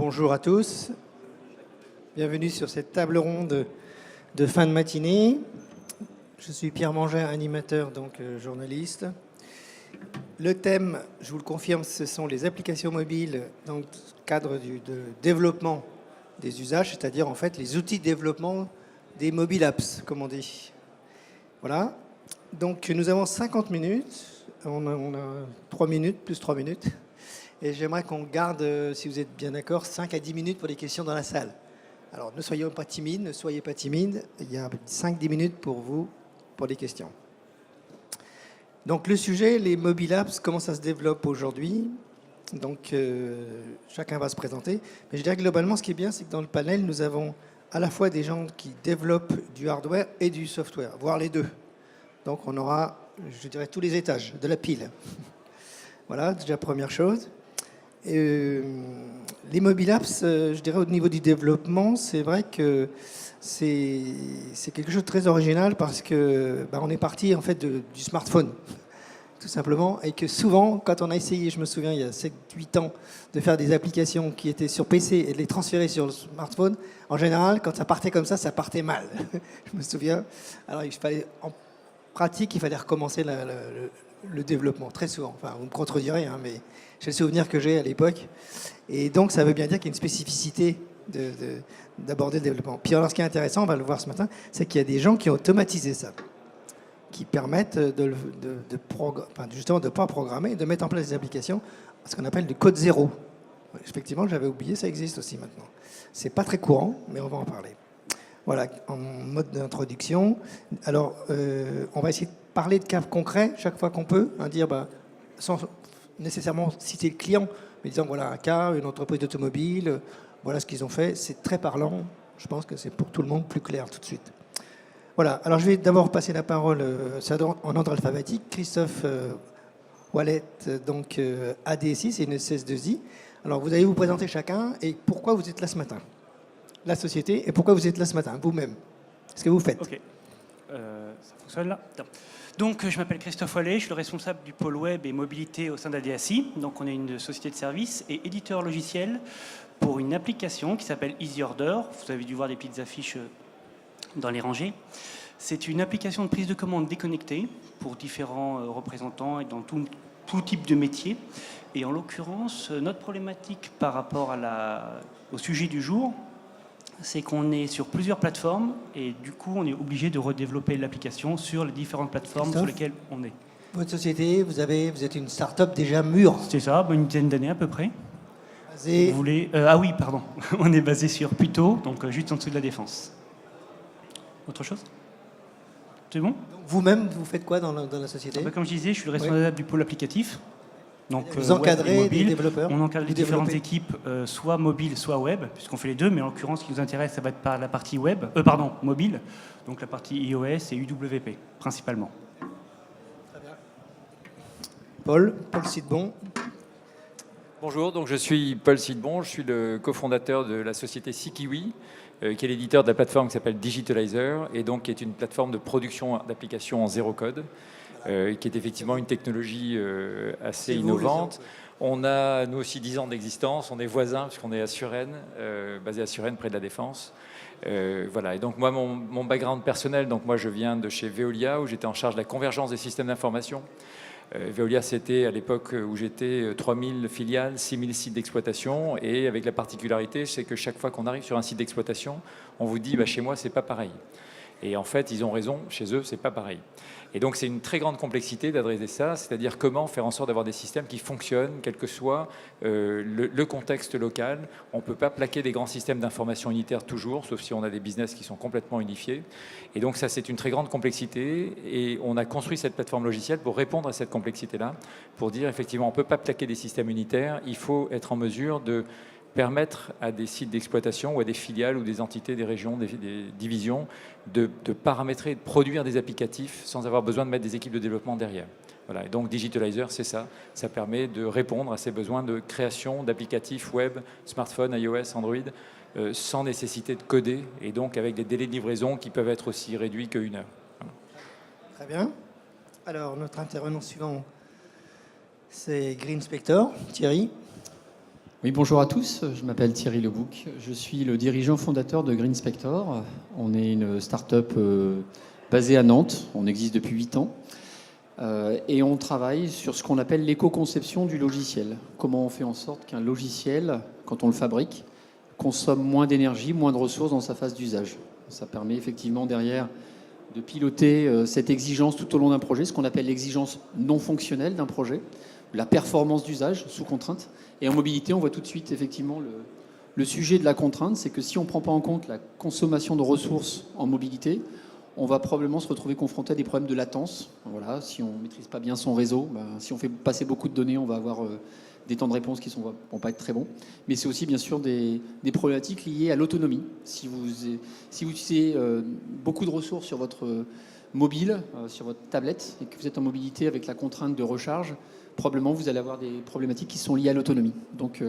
bonjour à tous. Bienvenue sur cette table ronde de fin de matinée. Je suis Pierre Mangin, animateur, donc journaliste. Le thème, je vous le confirme, ce sont les applications mobiles dans le cadre de développement des usages, c'est-à-dire en fait les outils de développement des mobile apps, comme on dit. Voilà. Donc nous avons 50 minutes. On a 3 minutes, plus 3 minutes. Et j'aimerais qu'on garde, si vous êtes bien d'accord, 5 à 10 minutes pour les questions dans la salle. Alors ne soyez pas timides, ne soyez pas timides. Il y a 5-10 minutes pour vous, pour les questions. Donc le sujet, les mobile apps, comment ça se développe aujourd'hui. Donc chacun va se présenter. Mais je dirais que globalement, ce qui est bien, c'est que dans le panel, nous avons à la fois des gens qui développent du hardware et du software, voire les deux. Donc on aura, je dirais, tous les étages de la pile. Voilà, déjà première chose. Les mobile apps, je dirais au niveau du développement, c'est vrai que c'est quelque chose de très original parce que on est parti en fait du smartphone, tout simplement, et que souvent, quand on a essayé, je me souviens, il y a 7-8 ans, de faire des applications qui étaient sur PC et de les transférer sur le smartphone, en général, quand ça partait comme ça partait mal. Je me souviens. Alors, en pratique, il fallait recommencer le développement, très souvent. Enfin, vous me contredirez, hein, mais j'ai le souvenir que j'ai à l'époque. Et donc, ça veut bien dire qu'il y a une spécificité d'aborder le développement. Puis alors, ce qui est intéressant, on va le voir ce matin, c'est qu'il y a des gens qui ont automatisé ça, qui permettent justement de ne pas programmer, de mettre en place des applications, ce qu'on appelle du code zéro. Effectivement, j'avais oublié, ça existe aussi maintenant. C'est pas très courant, mais on va en parler. Voilà, en mode d'introduction. Alors, on va essayer de parler de cas concrets chaque fois qu'on peut, hein, dire, sans nécessairement citer le client, mais disant, voilà, un cas, une entreprise d'automobile, voilà ce qu'ils ont fait. C'est très parlant. Je pense que c'est pour tout le monde plus clair tout de suite. Voilà, alors je vais d'abord passer la parole en ordre alphabétique. Christophe Wallet, donc ADSI, c'est une SS2I. Alors, vous allez vous présenter chacun et pourquoi vous êtes là ce matin. La société et pourquoi vous êtes là ce matin, vous-même. Ce que vous faites. Ok. Ça fonctionne là. Donc, je m'appelle Christophe Wallet, je suis le responsable du pôle web et mobilité au sein d'ADSI. Donc, on est une société de services et éditeur logiciel pour une application qui s'appelle Easy Order. Vous avez dû voir des petites affiches dans les rangées. C'est une application de prise de commande déconnectée pour différents représentants et dans tout type de métier. Et en l'occurrence, notre problématique par rapport au sujet du jour, c'est qu'on est sur plusieurs plateformes et du coup, on est obligé de redévelopper l'application sur les différentes plateformes sur lesquelles on est. Votre société, vous êtes une start-up déjà mûre. C'est ça, une dizaine d'années à peu près. Basée... Vous voulez, ah oui, pardon. On est basé sur Puteaux, donc juste en dessous de la Défense. Autre chose? C'est bon? Vous-même, vous faites quoi dans la société? Comme je disais, je suis le responsable du pôle applicatif. Donc, vous encadrez des développeurs? On encadre les différentes équipes, soit mobile, soit web, puisqu'on fait les deux, mais en l'occurrence, ce qui nous intéresse, ça va être par la partie mobile, donc la partie iOS et UWP, principalement. Très bien. Paul Sidbon. Bonjour, donc je suis Paul Sidbon, je suis le cofondateur de la société Sikiwi, qui est l'éditeur de la plateforme qui s'appelle Digitalizer, et donc qui est une plateforme de production d'applications en zéro code. Qui est effectivement une technologie assez innovante. On a, nous aussi, 10 ans d'existence. On est voisins, puisqu'on est à Suresnes, basé à Suresnes, près de la Défense. Voilà. Et donc, moi, mon background personnel, donc moi, je viens de chez Veolia, où j'étais en charge de la convergence des systèmes d'information. Veolia, c'était à l'époque où j'étais 3000 filiales, 6000 sites d'exploitation. Et avec la particularité, c'est que chaque fois qu'on arrive sur un site d'exploitation, on vous dit, chez moi, c'est pas pareil. Et en fait, ils ont raison, chez eux, c'est pas pareil. Et donc, c'est une très grande complexité d'adresser ça, c'est-à-dire comment faire en sorte d'avoir des systèmes qui fonctionnent, quel que soit le contexte local. On ne peut pas plaquer des grands systèmes d'information unitaires toujours, sauf si on a des business qui sont complètement unifiés. Et donc, ça, c'est une très grande complexité. Et on a construit cette plateforme logicielle pour répondre à cette complexité-là, pour dire, effectivement, on ne peut pas plaquer des systèmes unitaires, il faut être en mesure de permettre à des sites d'exploitation ou à des filiales ou des entités, des régions, des divisions de paramétrer et de produire des applicatifs sans avoir besoin de mettre des équipes de développement derrière. Voilà. Et donc Digitalizer, c'est ça. Ça permet de répondre à ces besoins de création d'applicatifs web, smartphone, iOS, Android, sans nécessité de coder et donc avec des délais de livraison qui peuvent être aussi réduits que 1 heure. Voilà. Très bien. Alors, notre intervenant suivant, c'est Green Spector, Thierry. Oui, bonjour à tous, je m'appelle Thierry Lebouc, je suis le dirigeant fondateur de Green Spector. On est une start-up basée à Nantes, on existe depuis 8 ans et on travaille sur ce qu'on appelle l'éco-conception du logiciel. Comment on fait en sorte qu'un logiciel, quand on le fabrique, consomme moins d'énergie, moins de ressources dans sa phase d'usage. Ça permet effectivement derrière de piloter cette exigence tout au long d'un projet, ce qu'on appelle l'exigence non fonctionnelle d'un projet, la performance d'usage sous contrainte. Et en mobilité, on voit tout de suite effectivement le sujet de la contrainte, c'est que si on ne prend pas en compte la consommation de ressources en mobilité, on va probablement se retrouver confronté à des problèmes de latence. Voilà, si on ne maîtrise pas bien son réseau, si on fait passer beaucoup de données, on va avoir des temps de réponse qui ne vont pas être très bons. Mais c'est aussi bien sûr des problématiques liées à l'autonomie. Si vous utilisez beaucoup de ressources sur votre mobile, sur votre tablette, et que vous êtes en mobilité avec la contrainte de recharge, probablement vous allez avoir des problématiques qui sont liées à l'autonomie. Donc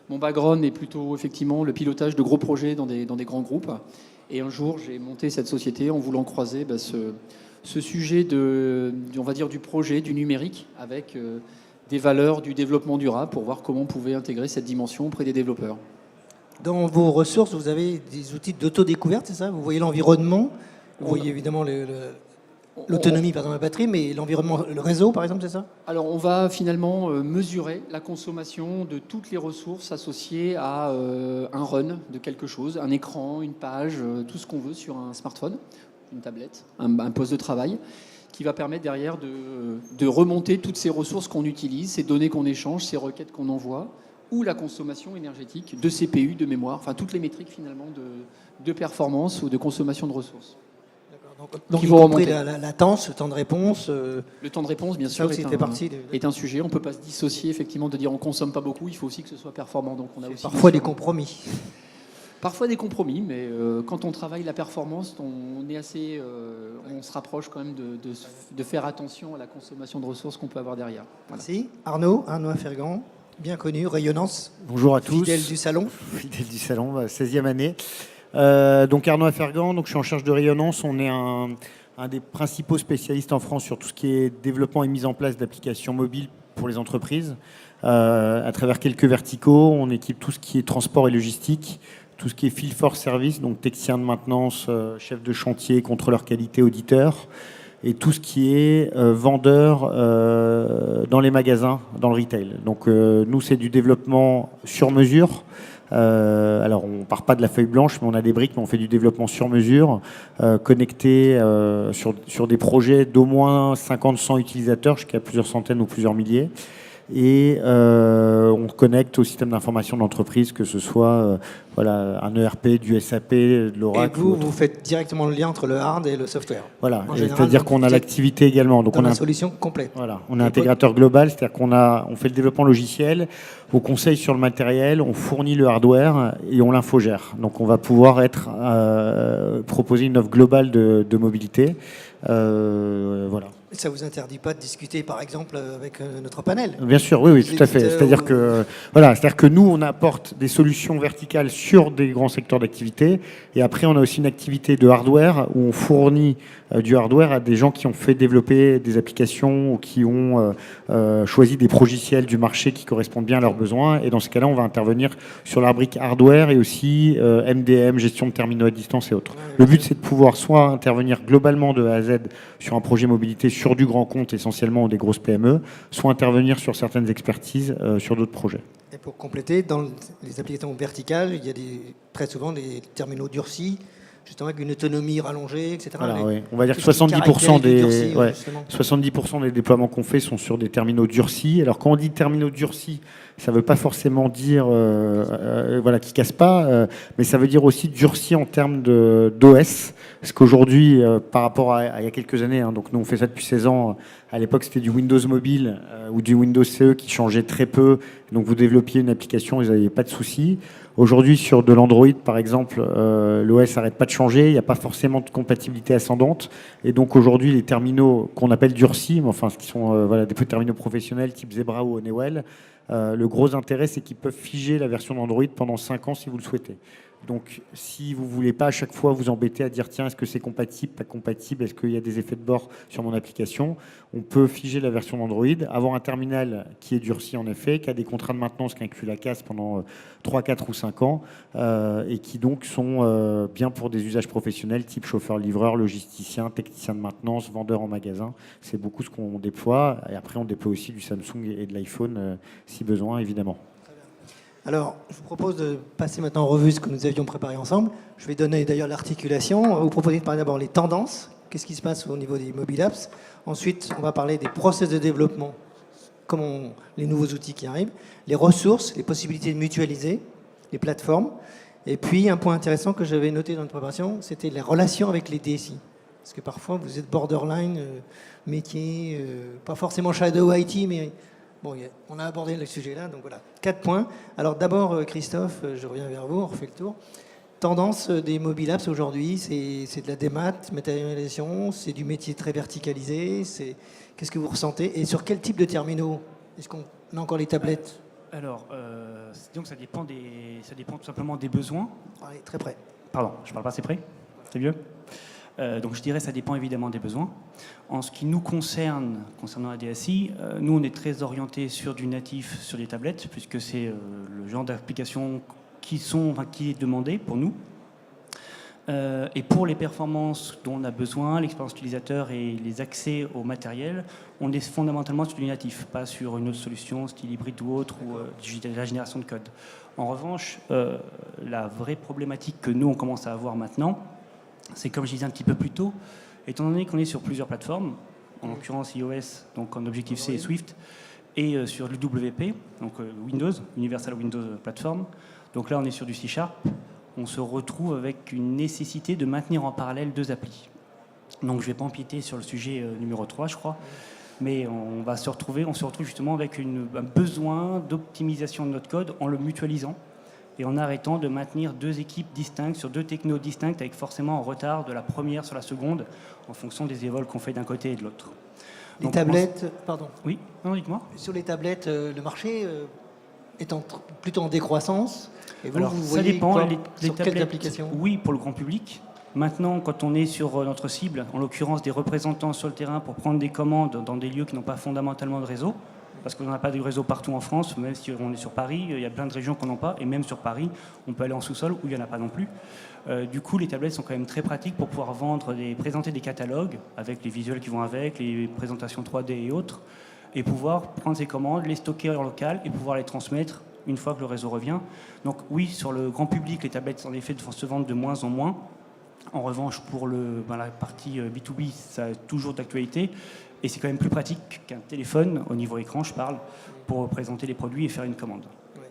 mon background est plutôt effectivement le pilotage de gros projets dans des grands groupes. Et un jour, j'ai monté cette société en voulant croiser ce sujet on va dire, du projet, du numérique, avec des valeurs du développement durable pour voir comment on pouvait intégrer cette dimension auprès des développeurs. Dans vos ressources, vous avez des outils d'autodécouverte, c'est ça? Vous voyez l'environnement, vous voyez évidemment l'autonomie, par exemple, la batterie, mais l'environnement, le réseau, par exemple, c'est ça? Alors, on va finalement mesurer la consommation de toutes les ressources associées à un run de quelque chose, un écran, une page, tout ce qu'on veut sur un smartphone, une tablette, un poste de travail, qui va permettre derrière de remonter toutes ces ressources qu'on utilise, ces données qu'on échange, ces requêtes qu'on envoie, ou la consommation énergétique de CPU, de mémoire, enfin toutes les métriques finalement de performance ou de consommation de ressources. Donc, y compris la latence, le temps de réponse. Le temps de réponse, bien sûr, est un sujet. On ne peut pas se dissocier, effectivement, de dire on ne consomme pas beaucoup. Il faut aussi que ce soit performant. Donc, on a aussi parfois des compromis. Parfois des compromis, mais quand on travaille la performance, on se rapproche quand même de faire attention à la consommation de ressources qu'on peut avoir derrière. Voilà. Merci. Arnaud Fergan, bien connu, Rayonnance. Bonjour à tous. Fidèle du salon. Fidèle du salon, 16e année. Donc Arnaud Fergan, donc je suis en charge de Rayonnance. On est un des principaux spécialistes en France sur tout ce qui est développement et mise en place d'applications mobiles pour les entreprises. À travers quelques verticaux, on équipe tout ce qui est transport et logistique, tout ce qui est field force service, donc technicien de maintenance, chef de chantier, contrôleur qualité, auditeur, et tout ce qui est vendeur dans les magasins, dans le retail. Donc nous, c'est du développement sur mesure. Alors, on ne part pas de la feuille blanche, mais on a des briques, mais on fait du développement sur mesure, connecté sur des projets d'au moins 50-100 utilisateurs, jusqu'à plusieurs centaines ou plusieurs milliers. Et on connecte au système d'information de l'entreprise, que ce soit un ERP, du SAP, de l'Oracle. Et vous faites directement le lien entre le hard et le software. Voilà, c'est-à-dire qu'on a l'activité également. Donc on a une solution complète. Voilà, on est intégrateur global, c'est-à-dire on fait le développement logiciel, on conseille sur le matériel, on fournit le hardware et on l'infogère. Donc on va pouvoir proposer une offre globale de mobilité. Voilà. Ça ne vous interdit pas de discuter, par exemple, avec notre panel? Bien sûr, oui, tout à fait. C'est-à-dire que nous, on apporte des solutions verticales sur des grands secteurs d'activité. Et après, on a aussi une activité de hardware où on fournit du hardware à des gens qui ont fait développer des applications ou qui ont choisi des logiciels du marché qui correspondent bien à leurs besoins. Et dans ce cas-là, on va intervenir sur la brique hardware et aussi MDM, gestion de terminaux à distance et autres. Le but, c'est de pouvoir soit intervenir globalement de A à Z sur un projet mobilité sur du grand compte essentiellement ou des grosses PME, soit intervenir sur certaines expertises sur d'autres projets. Et pour compléter, dans les applications verticales, il y a très souvent des terminaux durcis, justement avec une autonomie rallongée, etc. Voilà, oui. On va dire que 70% des déploiements qu'on fait sont sur des terminaux durcis. Alors quand on dit terminaux durcis, ça ne veut pas forcément dire qu'ils ne cassent pas, mais ça veut dire aussi durci en termes d'OS. Parce qu'aujourd'hui, par rapport à il y a quelques années, donc nous on fait ça depuis 16 ans, à l'époque c'était du Windows Mobile ou du Windows CE qui changeait très peu. Donc vous développiez une application, vous n'aviez pas de soucis. Aujourd'hui, sur de l'Android, par exemple, l'OS n'arrête pas de changer, il n'y a pas forcément de compatibilité ascendante. Et donc aujourd'hui, les terminaux qu'on appelle durcis, mais enfin, ce qui sont des petits terminaux professionnels type Zebra ou Honeywell, Le gros intérêt, c'est qu'ils peuvent figer la version d'Android pendant 5 ans si vous le souhaitez. Donc, si vous ne voulez pas à chaque fois vous embêter à dire tiens, est-ce que c'est compatible, pas compatible, est-ce qu'il y a des effets de bord sur mon application, on peut figer la version d'Android, avoir un terminal qui est durci en effet, qui a des contrats de maintenance qui incluent la casse pendant 3, 4 ou 5 ans, et qui donc sont bien pour des usages professionnels type chauffeur-livreur, logisticien, technicien de maintenance, vendeur en magasin. C'est beaucoup ce qu'on déploie. Et après, on déploie aussi du Samsung et de l'iPhone si besoin, évidemment. Alors, je vous propose de passer maintenant en revue ce que nous avions préparé ensemble. Je vais donner d'ailleurs l'articulation. On va vous proposer de parler d'abord les tendances. Qu'est-ce qui se passe au niveau des mobile apps? Ensuite, on va parler des process de développement, les nouveaux outils qui arrivent, les ressources, les possibilités de mutualiser, les plateformes. Et puis, un point intéressant que j'avais noté dans notre préparation, c'était les relations avec les DSI. Parce que parfois, vous êtes borderline, métier, pas forcément shadow IT, mais... Bon, on a abordé le sujet là, donc voilà, 4 points. Alors d'abord, Christophe, je reviens vers vous, on refait le tour. Tendance des mobile apps aujourd'hui, c'est de la démat, matérialisation, c'est du métier très verticalisé, qu'est-ce que vous ressentez? Et sur quel type de terminaux? Est-ce qu'on a encore les tablettes? Alors, donc ça dépend tout simplement des besoins. Allez, très près. Pardon, je parle pas assez près? C'est mieux? Donc je dirais que ça dépend évidemment des besoins. En ce qui nous concerne, concernant la DSI, nous on est très orienté sur du natif, sur des tablettes, puisque c'est le genre d'application qui est demandé pour nous. Et pour les performances dont on a besoin, l'expérience utilisateur et les accès au matériel, on est fondamentalement sur du natif, pas sur une autre solution, style hybride ou autre, ou la génération de code. En revanche, la vraie problématique que nous on commence à avoir maintenant, c'est comme je disais un petit peu plus tôt, étant donné qu'on est sur plusieurs plateformes, en l'occurrence iOS, donc en Objective-C et Swift, et sur l'UWP, donc Windows, Universal Windows Platform. Donc là, on est sur du C#. On se retrouve avec une nécessité de maintenir en parallèle 2 applis. Donc je ne vais pas empiéter sur le sujet numéro 3, je crois, mais on se retrouve justement avec un besoin d'optimisation de notre code en le mutualisant et en arrêtant de maintenir 2 équipes distinctes sur 2 technos distinctes avec forcément un retard de la première sur la seconde en fonction des évols qu'on fait d'un côté et de l'autre. Les tablettes, pardon. Oui, non, dites-moi. Sur les tablettes, le marché est plutôt en décroissance. Et vous, Alors, vous ça voyez dépend. quoi, Les sur quelles tablettes, applications? oui, pour le grand public. Maintenant, quand on est sur notre cible, en l'occurrence des représentants sur le terrain pour prendre des commandes dans des lieux qui n'ont pas fondamentalement de réseau, parce qu'on n'a pas de réseau partout en France, même si on est sur Paris, il y a plein de régions qu'on n'en a pas, et même sur Paris, on peut aller en sous-sol où il n'y en a pas non plus. Du coup, les tablettes sont quand même très pratiques pour pouvoir présenter des catalogues avec les visuels qui vont avec, les présentations 3D et autres, et pouvoir prendre ces commandes, les stocker en local et pouvoir les transmettre une fois que le réseau revient. Donc oui, sur le grand public, les tablettes en effet se vendent de moins en moins. En revanche, pour la partie B2B, ça a toujours d'actualité. Et c'est quand même plus pratique qu'un téléphone, au niveau écran, je parle, pour présenter les produits et faire une commande. Ouais.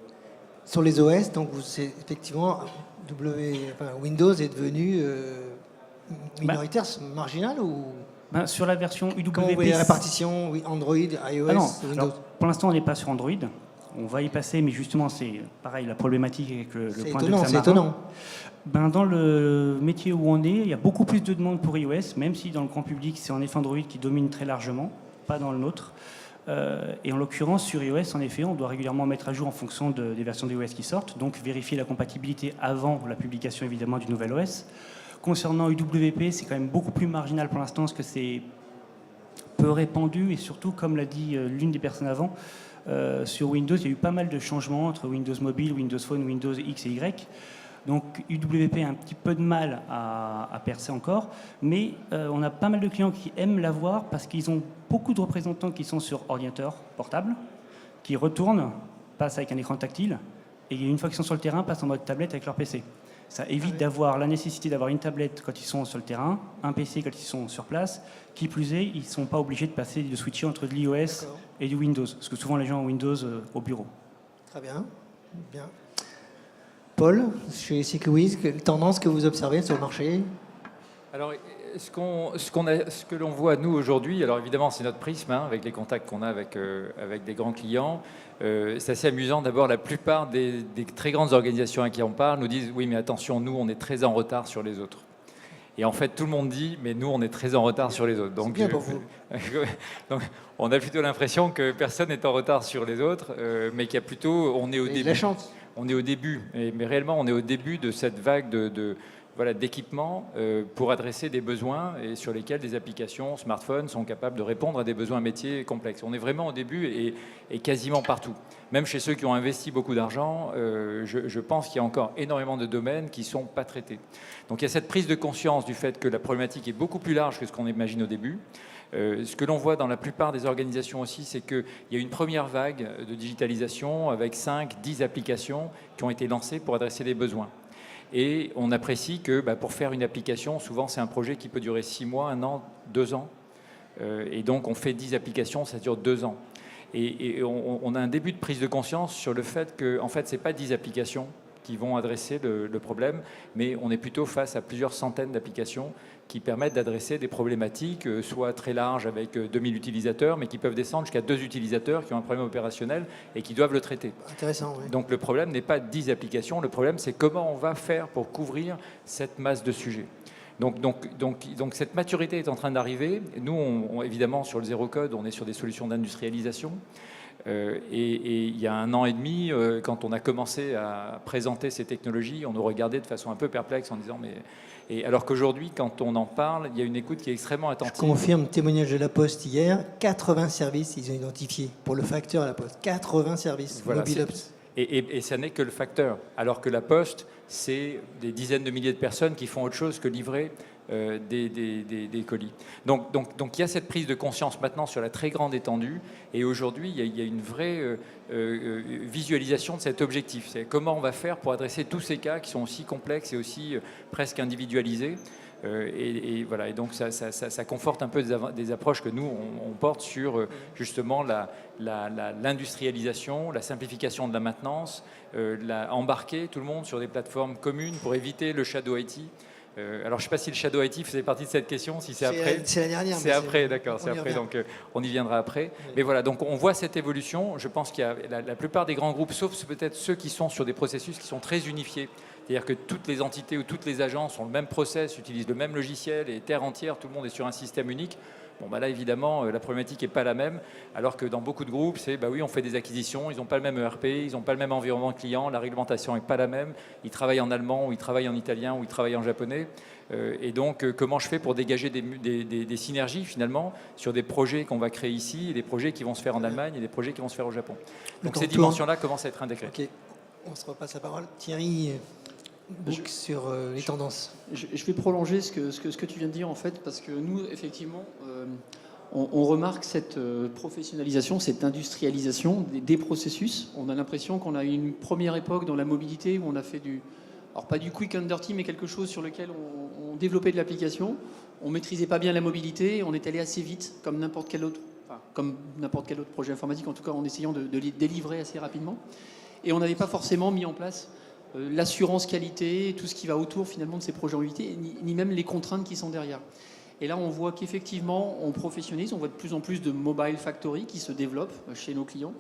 Sur les OS, donc effectivement, Windows est devenu minoritaire, marginal ou sur la version UWP... Comment vous voyez la répartition Android, iOS, non. Windows? Alors, pour l'instant, on n'est pas sur Android. On va y passer, mais justement, c'est pareil, la problématique avec le point de vue C'est étonnant. Dans le métier où on est, il y a beaucoup plus de demandes pour iOS, même si dans le grand public, c'est en effet Android qui domine très largement, pas dans le nôtre. Et en l'occurrence, sur iOS, en effet, on doit régulièrement mettre à jour en fonction des versions d'iOS qui sortent, donc vérifier la compatibilité avant la publication, évidemment, du nouvel OS. Concernant UWP, c'est quand même beaucoup plus marginal pour l'instant, parce que c'est peu répandu, et surtout, comme l'a dit l'une des personnes avant, sur Windows, il y a eu pas mal de changements entre Windows Mobile, Windows Phone, Windows X et Y. Donc UWP a un petit peu de mal à percer encore, mais on a pas mal de clients qui aiment l'avoir parce qu'ils ont beaucoup de représentants qui sont sur ordinateur portable, qui retournent, passent avec un écran tactile, et une fois qu'ils sont sur le terrain, passent en mode tablette avec leur PC. Ça évite d'avoir la nécessité d'avoir une tablette quand ils sont sur le terrain, un PC quand ils sont sur place. Qui plus est, ils ne sont pas obligés de switcher entre de l'iOS et du Windows, parce que souvent les gens ont Windows au bureau. Très bien. Bien. Paul, chez CQWiz, quelle tendance que vous observez sur le marché? Alors, ce que l'on voit, nous, aujourd'hui, alors évidemment, c'est notre prisme, hein, avec les contacts qu'on a avec des grands clients. C'est assez amusant. D'abord, la plupart des très grandes organisations à qui on parle nous disent « Oui, mais attention, nous, on est très en retard sur les autres. » Et en fait, tout le monde dit, mais nous, on est très en retard sur les autres. Donc, bien pour vous. donc, on a plutôt l'impression que personne n'est en retard sur les autres, mais qu'il y a plutôt, on est au début. La chance. On est au début, mais réellement, on est au début de cette vague d'équipements pour adresser des besoins et sur lesquels des applications smartphones sont capables de répondre à des besoins métiers complexes. On est vraiment au début et quasiment partout. Même chez ceux qui ont investi beaucoup d'argent, je pense qu'il y a encore énormément de domaines qui ne sont pas traités. Donc il y a cette prise de conscience du fait que la problématique est beaucoup plus large que ce qu'on imagine au début. Ce que l'on voit dans la plupart des organisations aussi, c'est qu'il y a une première vague de digitalisation avec 5-10 applications qui ont été lancées pour adresser des besoins. Et on apprécie que pour faire une application, souvent c'est un projet qui peut durer 6 mois, 1 an, 2 ans. Et donc on fait 10 applications, ça dure 2 ans. Et on a un début de prise de conscience sur le fait que en fait, ce n'est pas 10 applications qui vont adresser le problème, mais on est plutôt face à plusieurs centaines d'applications qui permettent d'adresser des problématiques, soit très larges avec 2000 utilisateurs, mais qui peuvent descendre jusqu'à 2 utilisateurs qui ont un problème opérationnel et qui doivent le traiter. Intéressant, oui. Donc le problème n'est pas 10 applications, le problème c'est comment on va faire pour couvrir cette masse de sujets. Donc cette maturité est en train d'arriver. Nous, évidemment, sur le zéro code, on est sur des solutions d'industrialisation. Et il y a 1 an et demi, quand on a commencé à présenter ces technologies, on nous regardait de façon un peu perplexe en disant mais... Et alors qu'aujourd'hui, quand on en parle, il y a une écoute qui est extrêmement attentive. Je confirme, témoignage de la Poste hier, 80 services ils ont identifié pour le facteur à la Poste. 80 services, voilà, MobileOps. Et ça n'est que le facteur. Alors que la Poste, c'est des dizaines de milliers de personnes qui font autre chose que livrer des colis. Donc il y a cette prise de conscience maintenant sur la très grande étendue. Et aujourd'hui, il y a une vraie visualisation de cet objectif. C'est comment on va faire pour adresser tous ces cas qui sont aussi complexes et aussi presque individualisés. Et voilà. Et donc ça conforte un peu des approches que nous on porte sur justement l'industrialisation, la simplification de la maintenance, embarquer tout le monde sur des plateformes communes pour éviter le shadow IT. Alors je ne sais pas si le shadow IT faisait partie de cette question, si c'est après. C'est la dernière. C'est après, d'accord, c'est après, donc on y viendra après. Oui. Mais voilà, donc on voit cette évolution. Je pense qu'il y a la plupart des grands groupes, sauf peut-être ceux qui sont sur des processus qui sont très unifiés. C'est-à-dire que toutes les entités ou toutes les agences ont le même process, utilisent le même logiciel et terre entière, tout le monde est sur un système unique. Bon, là, évidemment, la problématique n'est pas la même, alors que dans beaucoup de groupes, c'est, oui, on fait des acquisitions, ils n'ont pas le même ERP, ils n'ont pas le même environnement client, la réglementation n'est pas la même, ils travaillent en allemand, ou ils travaillent en italien, ou ils travaillent en japonais. Et donc, comment je fais pour dégager des synergies, finalement, sur des projets qu'on va créer ici, et des projets qui vont se faire en Allemagne, et des projets qui vont se faire au Japon. Donc, ces dimensions-là commencent à être intégrées. Ok, on se repasse la parole. Thierry Bouc sur les tendances. Je vais prolonger ce que tu viens de dire, en fait, parce que nous, effectivement, on remarque cette professionnalisation, cette industrialisation des processus. On a l'impression qu'on a eu une première époque dans la mobilité où on a fait alors pas du quick and dirty, mais quelque chose sur lequel on développait de l'application. On maîtrisait pas bien la mobilité, on est allé assez vite, comme n'importe quel autre projet informatique, en tout cas en essayant de les délivrer assez rapidement. Et on n'avait pas forcément mis en place l'assurance qualité, tout ce qui va autour finalement de ces projets en mobilité, ni même les contraintes qui sont derrière. Et là, on voit qu'effectivement, on professionnalise, on voit de plus en plus de mobile factory qui se développent chez nos clients.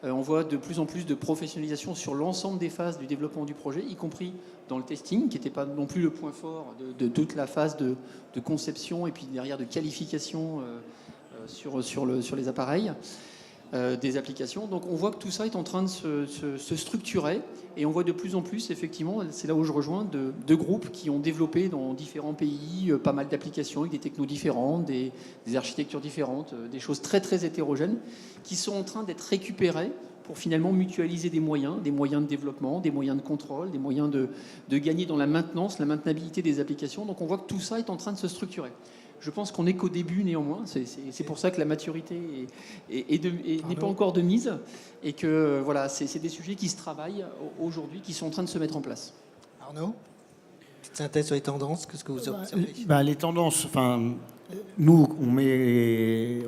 On voit de plus en plus de professionnalisation sur l'ensemble des phases du développement du projet, y compris dans le testing, qui n'était pas non plus le point fort de toute la phase de conception et puis derrière de qualification sur les appareils. Des applications. Donc on voit que tout ça est en train de se structurer et on voit de plus en plus, effectivement, c'est là où je rejoins, de groupes qui ont développé dans différents pays pas mal d'applications avec des technos différentes, des architectures différentes, des choses très très hétérogènes qui sont en train d'être récupérées pour finalement mutualiser des moyens de développement, des moyens de contrôle, des moyens de gagner dans la maintenance, la maintenabilité des applications. Donc on voit que tout ça est en train de se structurer. Je pense qu'on n'est qu'au début néanmoins. C'est pour ça que la maturité n'est pas encore de mise et que voilà, c'est des sujets qui se travaillent aujourd'hui, qui sont en train de se mettre en place. Arnaud, petite synthèse sur les tendances, qu'est-ce que vous observez? Les tendances, nous,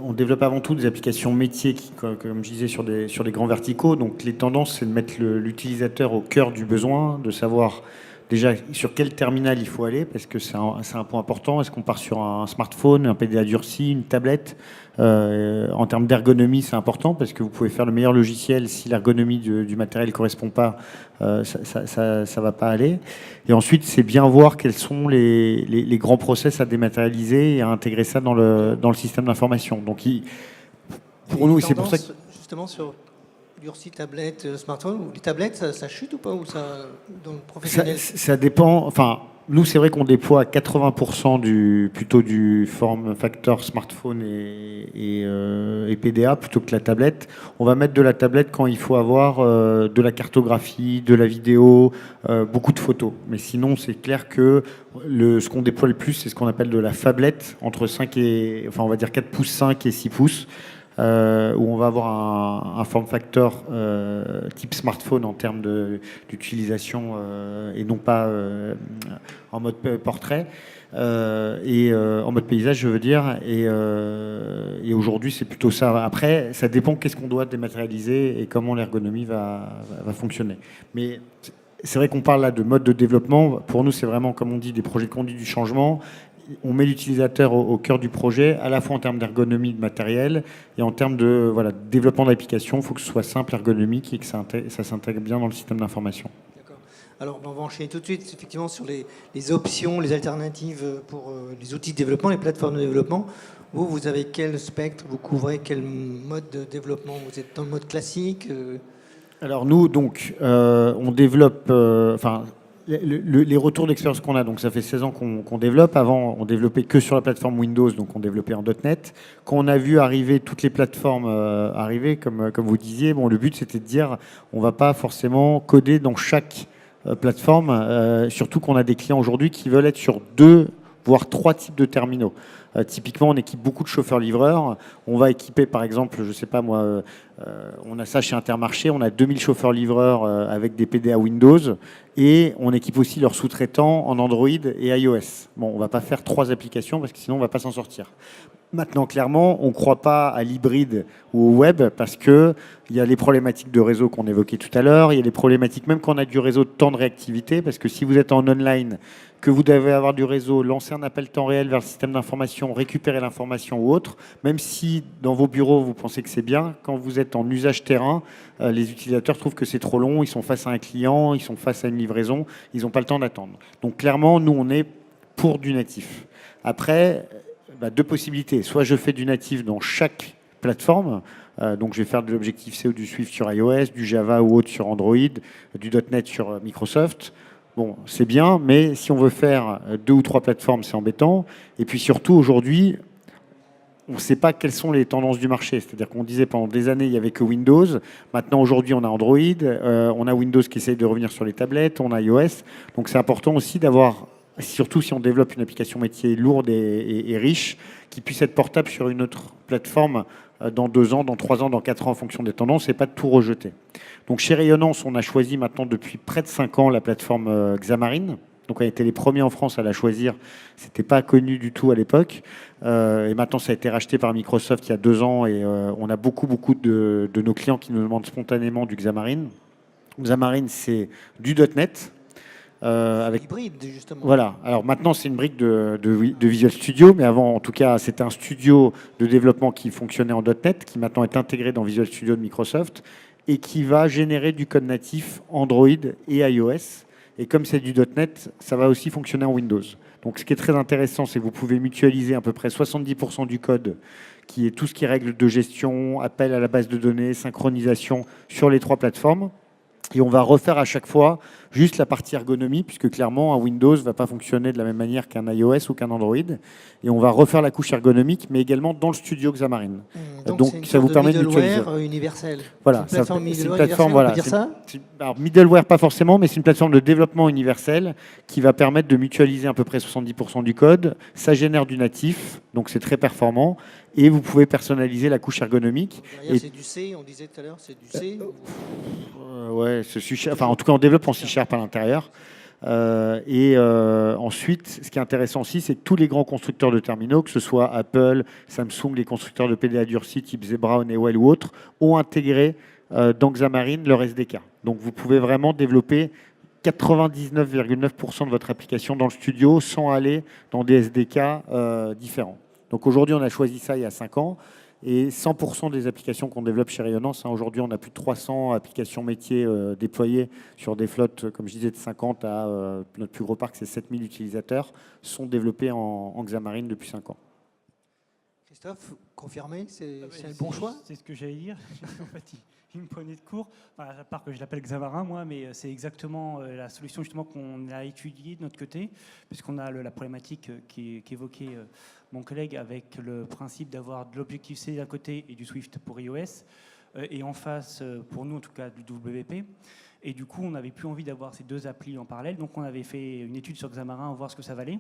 on développe avant tout des applications métiers qui, comme je disais, sur des grands verticaux. Donc les tendances, c'est de mettre l'utilisateur au cœur du besoin, de savoir déjà sur quel terminal il faut aller, parce que c'est un point important. Est-ce qu'on part sur un smartphone, un PDA durci, une tablette? En termes d'ergonomie, c'est important, parce que vous pouvez faire le meilleur logiciel, si l'ergonomie du matériel ne correspond pas, ça va pas aller. Et ensuite, c'est bien voir quels sont les grands process à dématérialiser et à intégrer ça dans le système d'information. Donc, pour nous, c'est pour ça que... Justement, sur durci, tablette, smartphone, ou les tablettes, ça chute ou pas, ou ça, dans le professionnel? Ça dépend. Enfin, nous, c'est vrai qu'on déploie 80% plutôt du form factor smartphone et PDA plutôt que la tablette. On va mettre de la tablette quand il faut avoir de la cartographie, de la vidéo, beaucoup de photos. Mais sinon, c'est clair que ce qu'on déploie le plus, c'est ce qu'on appelle de la phablette, entre 5 et, enfin, on va dire 4 pouces 5 et 6 pouces. Où on va avoir un form factor type smartphone en termes d'utilisation et non pas en mode portrait et en mode paysage, je veux dire. Et aujourd'hui, c'est plutôt ça. Après, ça dépend qu'est-ce qu'on doit dématérialiser et comment l'ergonomie va fonctionner. Mais c'est vrai qu'on parle là de mode de développement. Pour nous, c'est vraiment, comme on dit, des projets de conduite du changement. On met l'utilisateur au cœur du projet, à la fois en termes d'ergonomie de matériel et en termes de développement d'application. Il faut que ce soit simple, ergonomique et que ça s'intègre bien dans le système d'information. D'accord. Alors, on va enchaîner tout de suite effectivement sur les options, les alternatives pour les outils de développement, les plateformes de développement. Vous avez quel spectre? Vous couvrez quel mode de développement? Vous êtes dans le mode classique? Alors nous, donc, on développe... les retours d'expérience qu'on a, donc ça fait 16 ans qu'on développe. Avant, on développait que sur la plateforme Windows, donc on développait en .NET. Quand on a vu arriver toutes les plateformes arriver, comme vous disiez, bon, le but c'était de dire on va pas forcément coder dans chaque plateforme, surtout qu'on a des clients aujourd'hui qui veulent être sur 2 voire 3 types de terminaux. Typiquement, on équipe beaucoup de chauffeurs-livreurs. On va équiper, par exemple, je sais pas moi, on a ça chez Intermarché, on a 2000 chauffeurs-livreurs avec des PDA Windows et on équipe aussi leurs sous-traitants en Android et iOS. Bon, on va pas faire 3 applications parce que sinon on va pas s'en sortir. Maintenant, clairement, on ne croit pas à l'hybride ou au web parce qu'il y a les problématiques de réseau qu'on évoquait tout à l'heure, il y a les problématiques même quand on a du réseau de temps de réactivité, parce que si vous êtes en online, que vous devez avoir du réseau, lancer un appel temps réel vers le système d'information, récupérer l'information ou autre, même si dans vos bureaux vous pensez que c'est bien, quand vous êtes en usage terrain, les utilisateurs trouvent que c'est trop long, ils sont face à un client, ils sont face à une livraison, ils n'ont pas le temps d'attendre. Donc clairement, nous on est pour du natif. Après, 2 possibilités. Soit je fais du natif dans chaque plateforme, donc je vais faire de l'Objective-C ou du Swift sur iOS, du Java ou autre sur Android, du .NET sur Microsoft. Bon, c'est bien, mais si on veut faire 2 ou 3 plateformes, c'est embêtant. Et puis surtout, aujourd'hui, on ne sait pas quelles sont les tendances du marché. C'est-à-dire qu'on disait pendant des années, il n'y avait que Windows. Maintenant, aujourd'hui, on a Android, on a Windows qui essaye de revenir sur les tablettes, on a iOS. Donc c'est important aussi d'avoir, surtout si on développe une application métier lourde et riche, qui puisse être portable sur une autre plateforme dans 2 ans, dans 3 ans, dans 4 ans, en fonction des tendances, et pas de tout rejeter. Donc chez Rayonnance, on a choisi maintenant depuis près de 5 ans la plateforme Xamarin. Donc on a été les premiers en France à la choisir. C'était pas connu du tout à l'époque. Et maintenant, ça a été racheté par Microsoft il y a 2 ans, et on a beaucoup de nos clients qui nous demandent spontanément du Xamarin. Xamarin, c'est du .NET. Avec hybride, justement. Voilà. Alors maintenant, c'est une brique de Visual Studio, mais avant, en tout cas, c'était un studio de développement qui fonctionnait en .NET, qui maintenant est intégré dans Visual Studio de Microsoft et qui va générer du code natif Android et iOS. Et comme c'est du .NET, ça va aussi fonctionner en Windows. Donc, ce qui est très intéressant, c'est que vous pouvez mutualiser à peu près 70% du code, qui est tout ce qui est règles de gestion, appel à la base de données, synchronisation sur les 3 plateformes. Et on va refaire à chaque fois juste la partie ergonomie, puisque clairement, un Windows ne va pas fonctionner de la même manière qu'un iOS ou qu'un Android. Et on va refaire la couche ergonomique, mais également dans le studio Xamarin. Donc ça vous permet de mutualiser. Universel. Voilà, c'est une plateforme voilà, on peut dire ça alors, middleware, pas forcément, mais c'est une plateforme de développement universel qui va permettre de mutualiser à peu près 70% du code. Ça génère du natif, donc c'est très performant. Et vous pouvez personnaliser la couche ergonomique. Derrière, c'est du C, on disait tout à l'heure, c'est du C ouais, enfin, en tout cas, on développe en C# à l'intérieur. Ensuite, ce qui est intéressant aussi, c'est que tous les grands constructeurs de terminaux, que ce soit Apple, Samsung, les constructeurs de PDA durci type Zebra, Honeywell ou autres, ont intégré dans Xamarin leur SDK. Donc, vous pouvez vraiment développer 99,9% de votre application dans le studio sans aller dans des SDK différents. Donc aujourd'hui, on a choisi ça il y a 5 ans. Et 100% des applications qu'on développe chez Rayonnance, aujourd'hui on a plus de 300 applications métiers déployées sur des flottes, comme je disais, de 50 à notre plus gros parc, c'est 7000 utilisateurs, sont développées en Xamarin depuis 5 ans. Christophe, confirmé, c'est le bon choix? C'est ce que j'allais dire. En fait, il me prenait de court. Enfin, à part que je l'appelle Xamarin, moi, mais c'est exactement la solution justement qu'on a étudiée de notre côté, puisqu'on a la problématique qu'évoquait mon collègue avec le principe d'avoir de l'Objective-C d'un côté et du Swift pour iOS, et en face, pour nous en tout cas, du WP. Et du coup, on n'avait plus envie d'avoir ces deux applis en parallèle, donc on avait fait une étude sur Xamarin, voir ce que ça valait.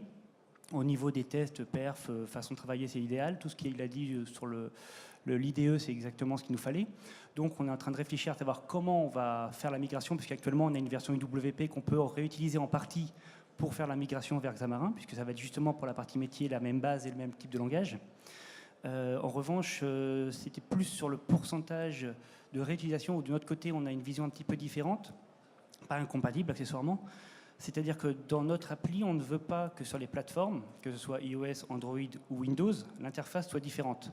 Au niveau des tests, perf, façon de travailler, c'est idéal. Tout ce qu'il a dit sur l'IDE, c'est exactement ce qu'il nous fallait. Donc, on est en train de réfléchir à savoir comment on va faire la migration, puisqu'actuellement, on a une version UWP qu'on peut réutiliser en partie pour faire la migration vers Xamarin, puisque ça va être justement pour la partie métier la même base et le même type de langage. En revanche, c'était plus sur le pourcentage de réutilisation, où de notre côté, on a une vision un petit peu différente, pas incompatible accessoirement. C'est-à-dire que dans notre appli, on ne veut pas que sur les plateformes, que ce soit iOS, Android ou Windows, l'interface soit différente.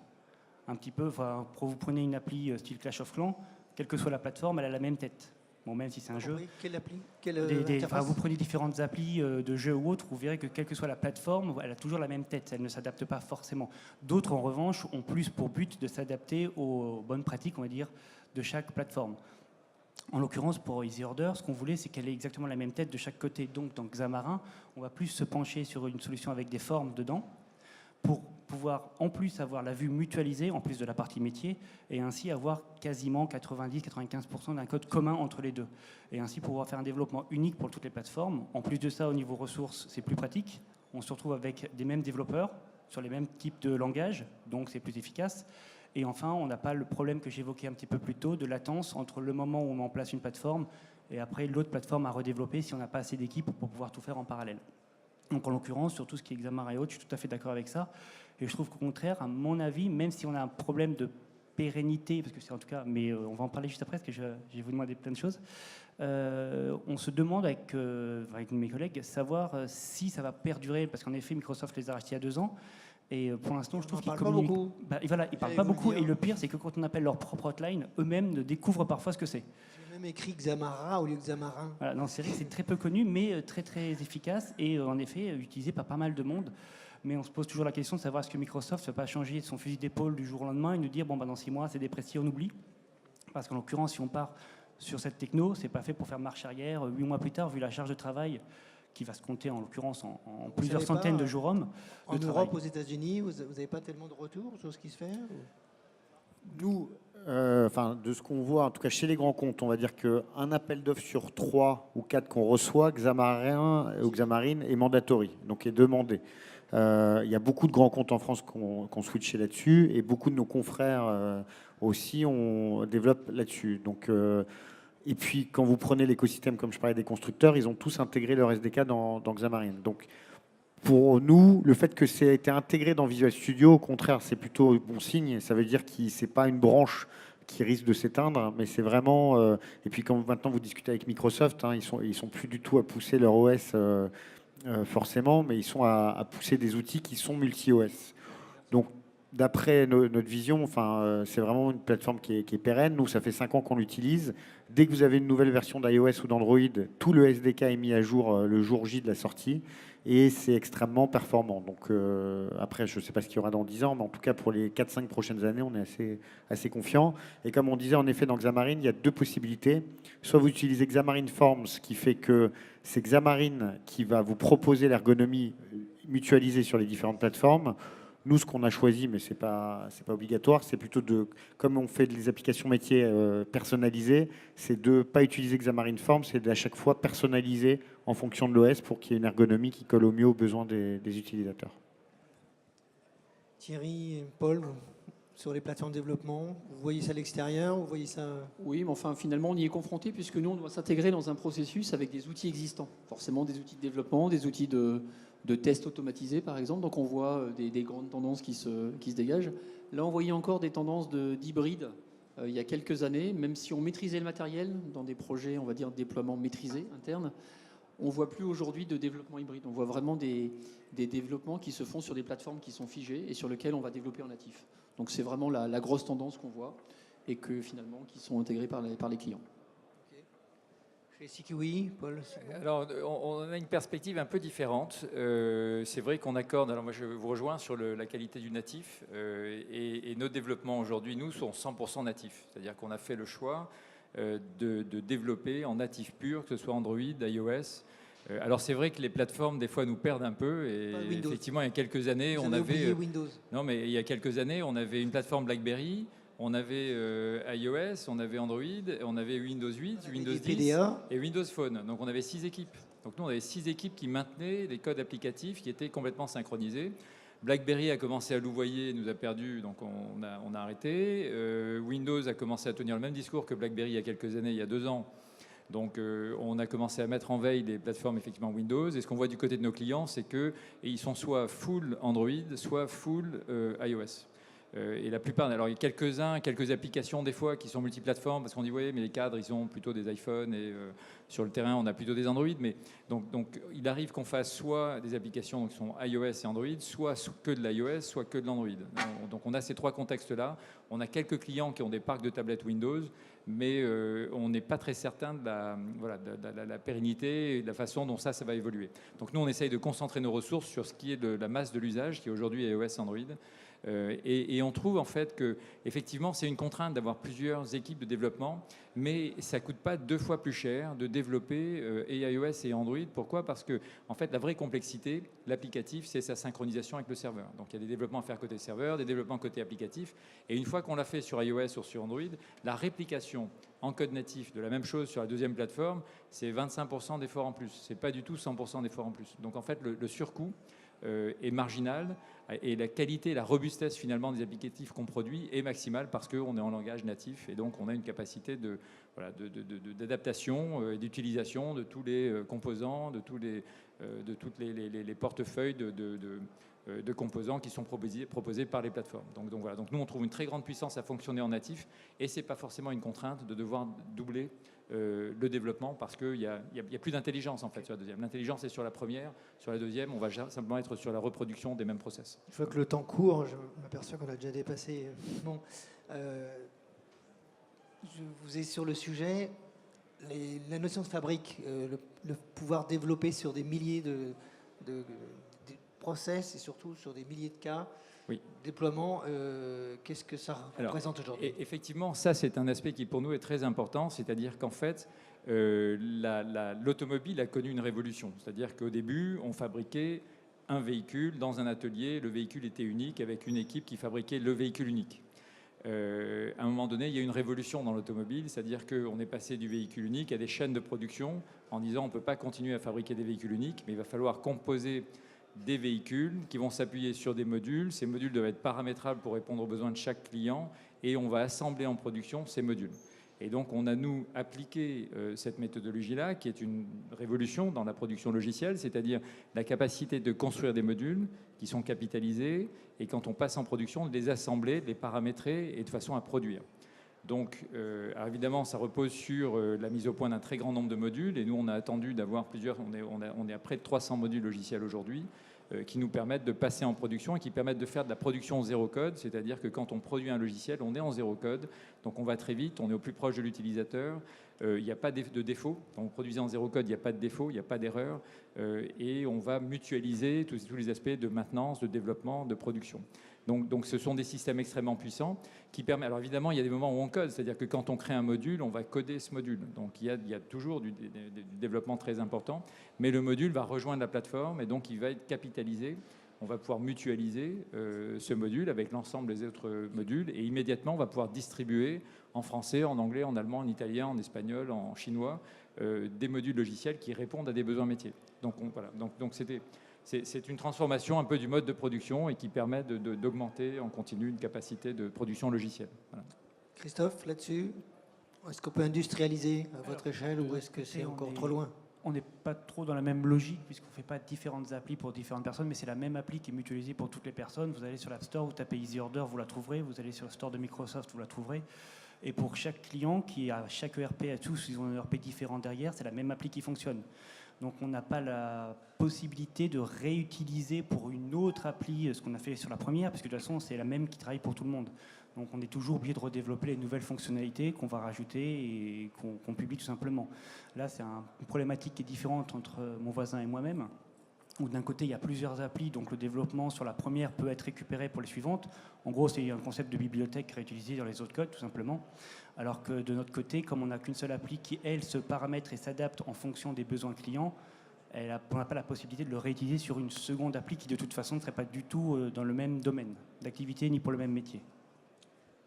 Un petit peu, enfin, vous prenez une appli style Clash of Clans, quelle que soit la plateforme, elle a la même tête. Bon, même si c'est un jeu. Oui, quelle appli? Interface? Vous prenez différentes applis de jeux ou autres, vous verrez que quelle que soit la plateforme, elle a toujours la même tête, elle ne s'adapte pas forcément. D'autres, en revanche, ont plus pour but de s'adapter aux bonnes pratiques, on va dire, de chaque plateforme. En l'occurrence, pour Easy Order, ce qu'on voulait, c'est qu'elle ait exactement la même tête de chaque côté. Donc, dans Xamarin, on va plus se pencher sur une solution avec des formes dedans pour pouvoir, en plus, avoir la vue mutualisée, en plus de la partie métier, et ainsi avoir quasiment 90-95% d'un code commun entre les deux. Et ainsi pouvoir faire un développement unique pour toutes les plateformes. En plus de ça, au niveau ressources, c'est plus pratique. On se retrouve avec des mêmes développeurs sur les mêmes types de langages, donc c'est plus efficace. Et enfin, on n'a pas le problème que j'évoquais un petit peu plus tôt de latence entre le moment où on met en place une plateforme et après l'autre plateforme à redévelopper si on n'a pas assez d'équipes pour pouvoir tout faire en parallèle. Donc en l'occurrence, sur tout ce qui est Xamarin et autres, je suis tout à fait d'accord avec ça. Et je trouve qu'au contraire, à mon avis, même si on a un problème de pérennité, parce que c'est en tout cas, mais on va en parler juste après, parce que je vais vous demander plein de choses, on se demande avec mes collègues savoir si ça va perdurer, parce qu'en effet, Microsoft les a rachetés il y a 2 ans. Et pour l'instant, je trouve qu'ils communiquent pas beaucoup. Voilà, ils parlent pas beaucoup. Et le pire, c'est que quand on appelle leur propre hotline, eux-mêmes ne découvrent parfois ce que c'est. J'ai même écrit Xamara au lieu de Xamarin. Voilà, non, c'est vrai que c'est très peu connu, mais très très efficace et en effet utilisé par pas mal de monde. Mais on se pose toujours la question de savoir est-ce que Microsoft ne va pas changer son fusil d'épaule du jour au lendemain et nous dire bon, dans 6 mois, c'est déprécié, on oublie. Parce qu'en l'occurrence, si on part sur cette techno, c'est pas fait pour faire marche arrière 8 mois plus tard, vu la charge de travail qui va se compter en l'occurrence en plusieurs centaines de jours hommes. En Europe, aux États-Unis, vous n'avez pas tellement de retours sur ce qui se fait? Nous, de ce qu'on voit, en tout cas chez les grands comptes, on va dire qu'un appel d'offres sur 3 ou 4 qu'on reçoit, Xamarin ou Xamarin est mandatory, donc est demandé. Il y a beaucoup de grands comptes en France qui ont switché là-dessus et beaucoup de nos confrères aussi on développe là-dessus. Donc et puis, quand vous prenez l'écosystème, comme je parlais des constructeurs, ils ont tous intégré leur SDK dans Xamarin. Donc, pour nous, le fait que ça ait été intégré dans Visual Studio, au contraire, c'est plutôt bon signe. Ça veut dire que ce n'est pas une branche qui risque de s'éteindre, mais c'est vraiment... et puis, quand maintenant vous discutez avec Microsoft, hein, ils sont plus du tout à pousser leur OS forcément, mais ils sont à pousser des outils qui sont multi-OS. Donc, d'après notre vision, c'est vraiment une plateforme qui est pérenne. Nous, ça fait 5 ans qu'on l'utilise. Dès que vous avez une nouvelle version d'iOS ou d'Android, tout le SDK est mis à jour le jour J de la sortie et c'est extrêmement performant. Donc après, je ne sais pas ce qu'il y aura dans 10 ans, mais en tout cas, pour les 4-5 prochaines années, on est assez confiant. Et comme on disait, en effet, dans Xamarin, il y a 2 possibilités. Soit vous utilisez Xamarin Forms, qui fait que c'est Xamarin qui va vous proposer l'ergonomie mutualisée sur les différentes plateformes. Nous, ce qu'on a choisi, mais ce n'est pas obligatoire, c'est plutôt comme on fait des applications métiers personnalisées, c'est de ne pas utiliser Xamarin Forms, c'est d'à chaque fois personnaliser en fonction de l'OS pour qu'il y ait une ergonomie qui colle au mieux aux besoins des utilisateurs. Thierry et Paul, sur les plateformes de développement, vous voyez ça à l'extérieur, vous voyez ça... Oui, mais enfin, finalement, on y est confronté puisque nous, on doit s'intégrer dans un processus avec des outils existants. Forcément, des outils de développement, des outils de tests automatisés, par exemple. Donc, on voit des grandes tendances qui se dégagent. Là, on voyait encore des tendances d'hybride il y a quelques années, même si on maîtrisait le matériel dans des projets, on va dire, de déploiement maîtrisé, interne. On ne voit plus aujourd'hui de développement hybride. On voit vraiment des développements qui se font sur des plateformes qui sont figées et sur lesquelles on va développer en natif. Donc c'est vraiment la grosse tendance qu'on voit et que finalement qui sont intégrés par les clients. Chez CQI, Paul, c'est bon. Alors, on a une perspective un peu différente. C'est vrai qu'on accorde, alors moi je vous rejoins sur la qualité du natif, et nos développements aujourd'hui, nous, sont 100% natifs. C'est-à-dire qu'on a fait le choix de développer en natif pur, que ce soit Android, iOS. Alors c'est vrai que les plateformes, des fois, nous perdent un peu. Et effectivement, il y a quelques années, Vous on avez avait... oublié Windows. Non, mais il y a quelques années, on avait une plateforme BlackBerry, on avait iOS, on avait Android, on avait Windows 8, Windows 10 PDA. et Windows Phone. Donc on avait 6 équipes. Donc nous, on avait 6 équipes qui maintenaient les codes applicatifs qui étaient complètement synchronisés. BlackBerry a commencé à louvoyer, nous a perdu, donc on a arrêté. Windows a commencé à tenir le même discours que BlackBerry il y a quelques années, il y a 2 ans. Donc on a commencé à mettre en veille des plateformes effectivement Windows. Et ce qu'on voit du côté de nos clients, c'est qu'ils sont soit full Android, soit full iOS. Et la plupart, alors il y a quelques applications des fois qui sont multiplateformes parce qu'on dit oui, mais les cadres ils ont plutôt des iPhones et sur le terrain on a plutôt des Android. Mais donc il arrive qu'on fasse soit des applications qui sont iOS et Android, soit que de l'iOS, soit que de l'Android. Donc on a ces 3 contextes-là. On a quelques clients qui ont des parcs de tablettes Windows, mais on n'est pas très certain de la pérennité et de la façon dont ça va évoluer. Donc nous on essaye de concentrer nos ressources sur ce qui est de la masse de l'usage qui est aujourd'hui iOS et Android. Et on trouve en fait que effectivement c'est une contrainte d'avoir plusieurs équipes de développement, mais ça coûte pas 2 fois plus cher de développer et iOS et Android. Pourquoi ? Parce que en fait la vraie complexité, l'applicatif, c'est sa synchronisation avec le serveur. Donc il y a des développements à faire côté serveur, des développements côté applicatif, et une fois qu'on l'a fait sur iOS ou sur Android, la réplication en code natif de la même chose sur la deuxième plateforme, c'est 25% d'effort en plus. C'est pas du tout 100% d'effort en plus. Donc en fait le surcoût est marginal et la qualité, la robustesse finalement des applicatifs qu'on produit est maximale parce qu'on est en langage natif et donc on a une capacité d'adaptation et d'utilisation de tous les composants, de toutes les portefeuilles de composants qui sont proposés par les plateformes. Donc voilà. Donc nous on trouve une très grande puissance à fonctionner en natif et c'est pas forcément une contrainte de devoir doubler le développement parce qu'il y a plus d'intelligence en fait sur la deuxième. L'intelligence est sur la première, sur la deuxième on va simplement être sur la reproduction des mêmes process. Je vois que le temps court, je m'aperçois qu'on a déjà dépassé. Bon, je vous ai sur le sujet, la notion de fabrique, le pouvoir développer sur des milliers de process et surtout sur des milliers de cas. Oui. Déploiement, qu'est-ce que ça représente aujourd'hui ? Effectivement, ça c'est un aspect qui pour nous est très important, c'est-à-dire qu'en fait, l'automobile a connu une révolution. C'est-à-dire qu'au début, on fabriquait un véhicule dans un atelier, le véhicule était unique avec une équipe qui fabriquait le véhicule unique. À un moment donné, il y a eu une révolution dans l'automobile, c'est-à-dire qu'on est passé du véhicule unique à des chaînes de production en disant on ne peut pas continuer à fabriquer des véhicules uniques, mais il va falloir composer des véhicules qui vont s'appuyer sur des modules. Ces modules doivent être paramétrables pour répondre aux besoins de chaque client et on va assembler en production ces modules. Et donc on a, nous, appliqué cette méthodologie-là qui est une révolution dans la production logicielle, c'est-à-dire la capacité de construire des modules qui sont capitalisés et quand on passe en production, de les assembler, de les paramétrer et de façon à produire. Donc, alors évidemment, ça repose sur la mise au point d'un très grand nombre de modules. Et nous, on a attendu d'avoir plusieurs. On est à près de 300 modules logiciels aujourd'hui qui nous permettent de passer en production et qui permettent de faire de la production zéro code. C'est-à-dire que quand on produit un logiciel, on est en zéro code. Donc, on va très vite. On est au plus proche de l'utilisateur. Il n'y a pas de défaut. Quand on produisait en zéro code, il n'y a pas de défaut, il n'y a pas d'erreur. Et on va mutualiser tous les aspects de maintenance, de développement, de production. Donc ce sont des systèmes extrêmement puissants qui permettent... Alors évidemment, il y a des moments où on code, c'est-à-dire que quand on crée un module, on va coder ce module. Donc il y a toujours du développement très important, mais le module va rejoindre la plateforme et donc il va être capitalisé. On va pouvoir mutualiser ce module avec l'ensemble des autres modules et immédiatement, on va pouvoir distribuer en français, en anglais, en allemand, en italien, en espagnol, en chinois, des modules logiciels qui répondent à des besoins métiers. Donc voilà. Donc c'est une transformation un peu du mode de production et qui permet d'augmenter en continu une capacité de production logicielle. Voilà. Christophe, là-dessus, est-ce qu'on peut industrialiser à votre échelle ou est-ce que c'est encore trop loin ? On n'est pas trop dans la même logique puisqu'on ne fait pas différentes applis pour différentes personnes, mais c'est la même appli qui est mutualisée pour toutes les personnes. Vous allez sur l'App Store, vous tapez Easy Order, vous la trouverez. Vous allez sur le store de Microsoft, vous la trouverez. Et pour chaque client qui a chaque ERP, à tous, ils ont un ERP différent derrière, c'est la même appli qui fonctionne. Donc on n'a pas la possibilité de réutiliser pour une autre appli ce qu'on a fait sur la première, parce que de toute façon c'est la même qui travaille pour tout le monde. Donc on est toujours obligé de redévelopper les nouvelles fonctionnalités qu'on va rajouter et qu'on publie tout simplement. Là c'est une problématique qui est différente entre mon voisin et moi-même, où d'un côté il y a plusieurs applis, donc le développement sur la première peut être récupéré pour les suivantes. En gros c'est un concept de bibliothèque réutilisé dans les autres codes tout simplement. Alors que de notre côté, comme on n'a qu'une seule appli qui elle se paramètre et s'adapte en fonction des besoins clients, on n'a pas la possibilité de le réutiliser sur une seconde appli qui de toute façon ne serait pas du tout dans le même domaine d'activité ni pour le même métier.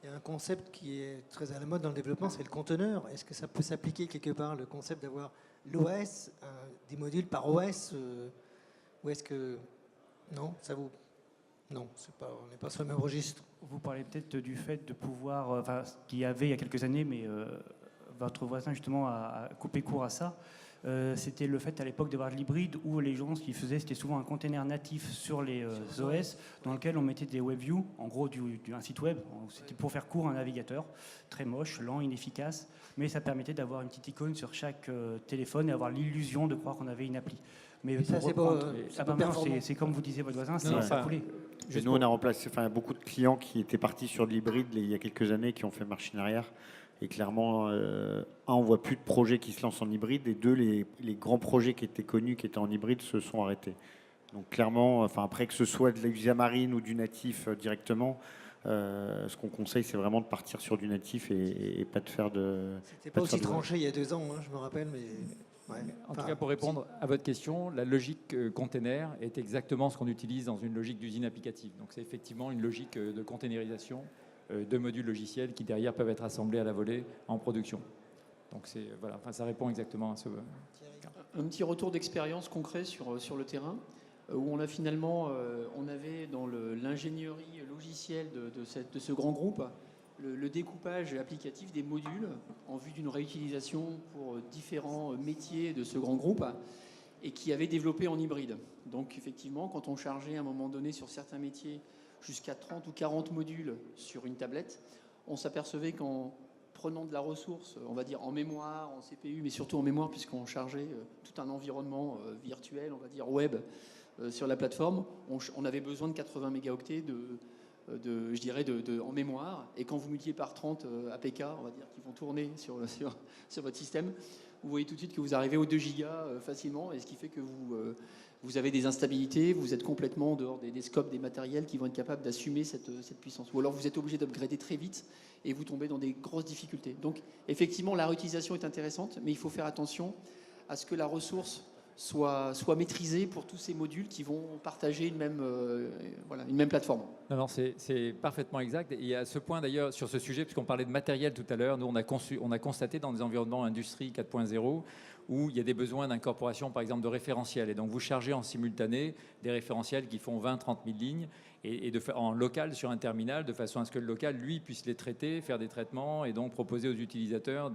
Il y a un concept qui est très à la mode dans le développement, c'est le conteneur. Est-ce que ça peut s'appliquer quelque part, le concept d'avoir l'OS, des modules par OS ou est-ce que... Non, ça vous... Non, on n'est pas sur le même registre. Vous parlez peut-être du fait de pouvoir... ce qu'il y avait il y a quelques années, mais votre voisin justement a coupé court à ça. C'était le fait à l'époque d'avoir de l'hybride où les gens, ce qu'ils faisaient, c'était souvent un container natif sur les OS dans lequel on mettait des WebView, en gros un site web. C'était pour faire court un navigateur, très moche, lent, inefficace, mais ça permettait d'avoir une petite icône sur chaque téléphone et avoir l'illusion de croire qu'on avait une appli. Mais ça, c'est comme vous disiez votre voisin, ça coulait. Nous, on a remplacé beaucoup de clients qui étaient partis sur de l'hybride il y a quelques années, qui ont fait machine arrière. Et clairement, on voit plus de projets qui se lancent en hybride, et deux, les grands projets qui étaient connus, qui étaient en hybride, se sont arrêtés. Donc clairement, après que ce soit de la Xamarin ou du natif directement, ce qu'on conseille, c'est vraiment de partir sur du natif et pas de faire de... C'était pas aussi tranché il y a 2 ans, je me rappelle, mais... Ouais. En tout cas, pour répondre à votre question, la logique container est exactement ce qu'on utilise dans une logique d'usine applicative. Donc c'est effectivement une logique de containerisation de modules logiciels qui derrière peuvent être assemblés à la volée en production. Donc ça répond exactement à ce... Un petit retour d'expérience concret sur le terrain, où on a finalement, on avait dans l'ingénierie logicielle de ce grand groupe, le découpage applicatif des modules en vue d'une réutilisation pour différents métiers de ce grand groupe, et qui avait développé en hybride. Donc effectivement, quand on chargeait à un moment donné sur certains métiers jusqu'à 30 ou 40 modules sur une tablette, on s'apercevait qu'en prenant de la ressource, on va dire en mémoire, en CPU, mais surtout en mémoire, puisqu'on chargeait tout un environnement virtuel, on va dire web, sur la plateforme, on avait besoin de 80 mégaoctets en mémoire. Et quand vous multipliez par 30 APK, on va dire, qui vont tourner sur votre système, vous voyez tout de suite que vous arrivez aux 2 gigas facilement, et ce qui fait que vous avez des instabilités, vous êtes complètement en dehors des scopes, des matériels qui vont être capables d'assumer cette puissance. Ou alors vous êtes obligé d'upgrader très vite et vous tombez dans des grosses difficultés. Donc effectivement, la réutilisation est intéressante, mais il faut faire attention à ce que la ressource soit maîtrisée pour tous ces modules qui vont partager une même plateforme. Non, c'est parfaitement exact. Et à ce point d'ailleurs, sur ce sujet, puisqu'on parlait de matériel tout à l'heure, nous on a constaté dans des environnements industrie 4.0 où il y a des besoins d'incorporation par exemple de référentiels. Et donc vous chargez en simultané des référentiels qui font 20-30 000 lignes et en local sur un terminal, de façon à ce que le local, lui, puisse les traiter, faire des traitements et donc proposer aux utilisateurs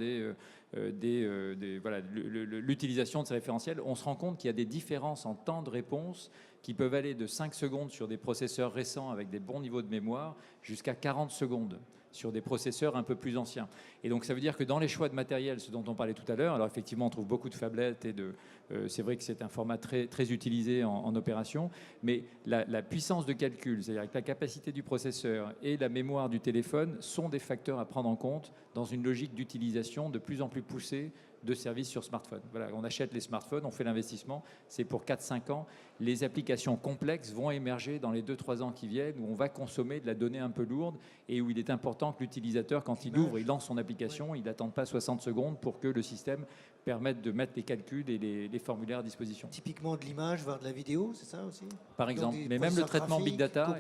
l'utilisation de ces référentiels. On se rend compte qu'il y a des différences en temps de réponse qui peuvent aller de 5 secondes sur des processeurs récents avec des bons niveaux de mémoire jusqu'à 40 secondes sur des processeurs un peu plus anciens. Et donc ça veut dire que dans les choix de matériel, ce dont on parlait tout à l'heure, alors effectivement on trouve beaucoup de phablettes et c'est vrai que c'est un format très, très utilisé en opération, mais la puissance de calcul, c'est-à-dire que la capacité du processeur et la mémoire du téléphone sont des facteurs à prendre en compte dans une logique d'utilisation de plus en plus poussée de services sur smartphone. Voilà, on achète les smartphones, on fait l'investissement, c'est pour 4-5 ans. Les applications complexes vont émerger dans les 2-3 ans qui viennent, où on va consommer de la donnée un peu lourde et où il est important que l'utilisateur, quand il ouvre, il lance son application, il n'attende pas 60 secondes pour que le système permette de mettre les calculs et les formulaires à disposition. Typiquement de l'image, voire de la vidéo, c'est ça aussi? Par exemple, mais même le traitement big data,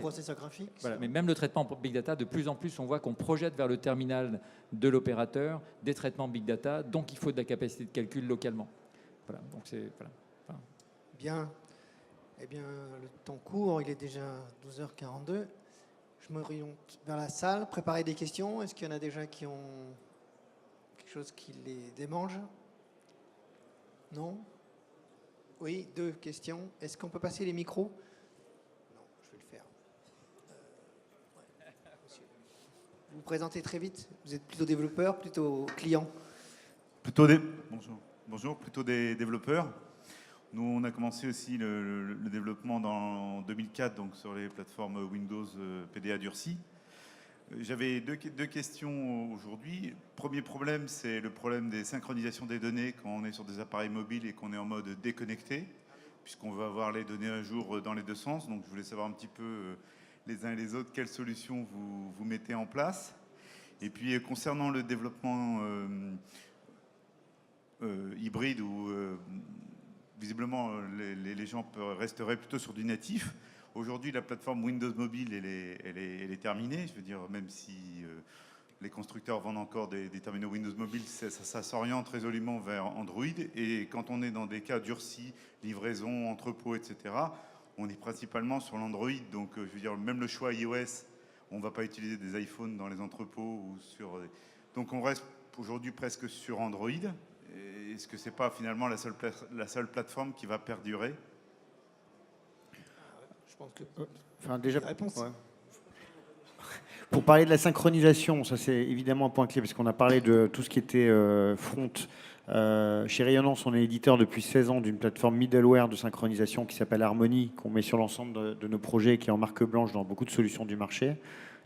voilà, mais même le traitement big data, de plus en plus, on voit qu'on projette vers le terminal de l'opérateur des traitements big data, donc il faut de la capacité de calcul localement. Voilà, donc c'est voilà. Enfin... Bien. Eh bien, le temps court, il est déjà 12h42. Je m'oriente vers la salle, préparer des questions. Est-ce qu'il y en a déjà qui ont quelque chose qui les démange? Non? Oui, 2 questions. Est-ce qu'on peut passer les micros? Non, je vais le faire. Monsieur. Vous vous présentez très vite. Vous êtes plutôt développeur, plutôt client? Bonjour, plutôt des développeurs. Nous, on a commencé aussi le développement en 2004, donc sur les plateformes Windows PDA durci. J'avais deux questions aujourd'hui. Premier problème, c'est le problème des synchronisations des données quand on est sur des appareils mobiles et qu'on est en mode déconnecté, puisqu'on veut avoir les données à jour dans les deux sens. Donc, je voulais savoir un petit peu les uns et les autres quelles solutions vous mettez en place. Et puis, concernant le développement hybride où visiblement les gens resteraient plutôt sur du natif. Aujourd'hui, la plateforme Windows Mobile, elle est terminée. Je veux dire, même si les constructeurs vendent encore des terminaux Windows Mobile, ça s'oriente résolument vers Android. Et quand on est dans des cas durcis, livraison, entrepôt, etc., on est principalement sur l'Android. Donc, je veux dire, même le choix iOS, on ne va pas utiliser des iPhones dans les entrepôts ou sur. Donc, on reste aujourd'hui presque sur Android. Est-ce que c'est pas finalement la seule plateforme qui va perdurer? Je pense que Enfin, déjà, réponse. ouais. Pour parler de la synchronisation, ça c'est évidemment un point clé, parce qu'on a parlé de tout ce qui était front. Chez Rayonnance, on est éditeur depuis 16 ans d'une plateforme middleware de synchronisation qui s'appelle Harmony, qu'on met sur l'ensemble de nos projets et qui est en marque blanche dans beaucoup de solutions du marché.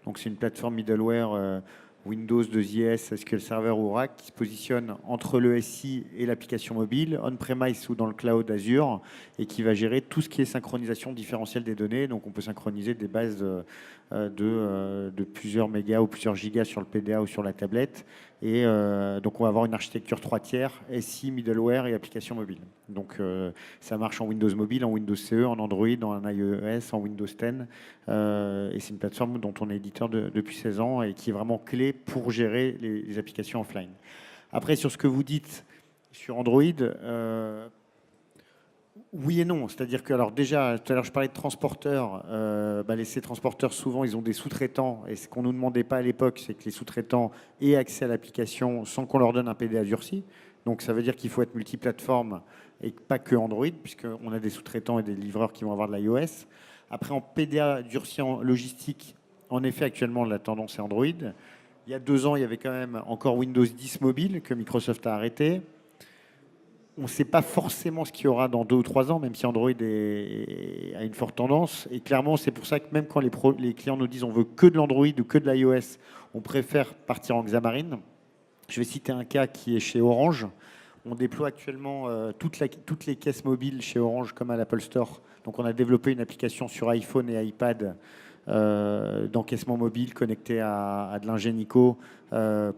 Donc c'est une plateforme middleware Windows 2IS, SQL Server ou Oracle qui se positionne entre le SI et l'application mobile, on-premise ou dans le cloud Azure, et qui va gérer tout ce qui est synchronisation différentielle des données. Donc on peut synchroniser des bases de plusieurs mégas ou plusieurs gigas sur le PDA ou sur la tablette. Et donc on va avoir une architecture 3 tiers, SI, middleware et application mobile. Donc ça marche en Windows Mobile, en Windows CE, en Android, en iOS, en Windows 10. Et c'est une plateforme dont on est éditeur depuis 16 ans et qui est vraiment clé pour gérer les applications offline. Après, sur ce que vous dites sur Android, oui et non. C'est-à-dire que, alors déjà, tout à l'heure, je parlais de transporteurs. Ces transporteurs, souvent, ils ont des sous-traitants. Et ce qu'on ne nous demandait pas à l'époque, c'est que les sous-traitants aient accès à l'application sans qu'on leur donne un PDA durci. Donc, ça veut dire qu'il faut être multiplateforme et pas que Android, puisqu'on a des sous-traitants et des livreurs qui vont avoir de l'iOS. Après, en PDA durci en logistique, en effet, actuellement, la tendance est Android. Il y a 2 ans, il y avait quand même encore Windows 10 mobile que Microsoft a arrêté. On ne sait pas forcément ce qu'il y aura dans 2 ou 3 ans, même si Android a une forte tendance. Et clairement, c'est pour ça que même quand les clients nous disent on veut que de l'Android ou que de l'iOS, on préfère partir en Xamarin. Je vais citer un cas qui est chez Orange. On déploie actuellement toutes les caisses mobiles chez Orange comme à l'Apple Store. Donc on a développé une application sur iPhone et iPad d'encaissement mobile connecté à de l'ingénico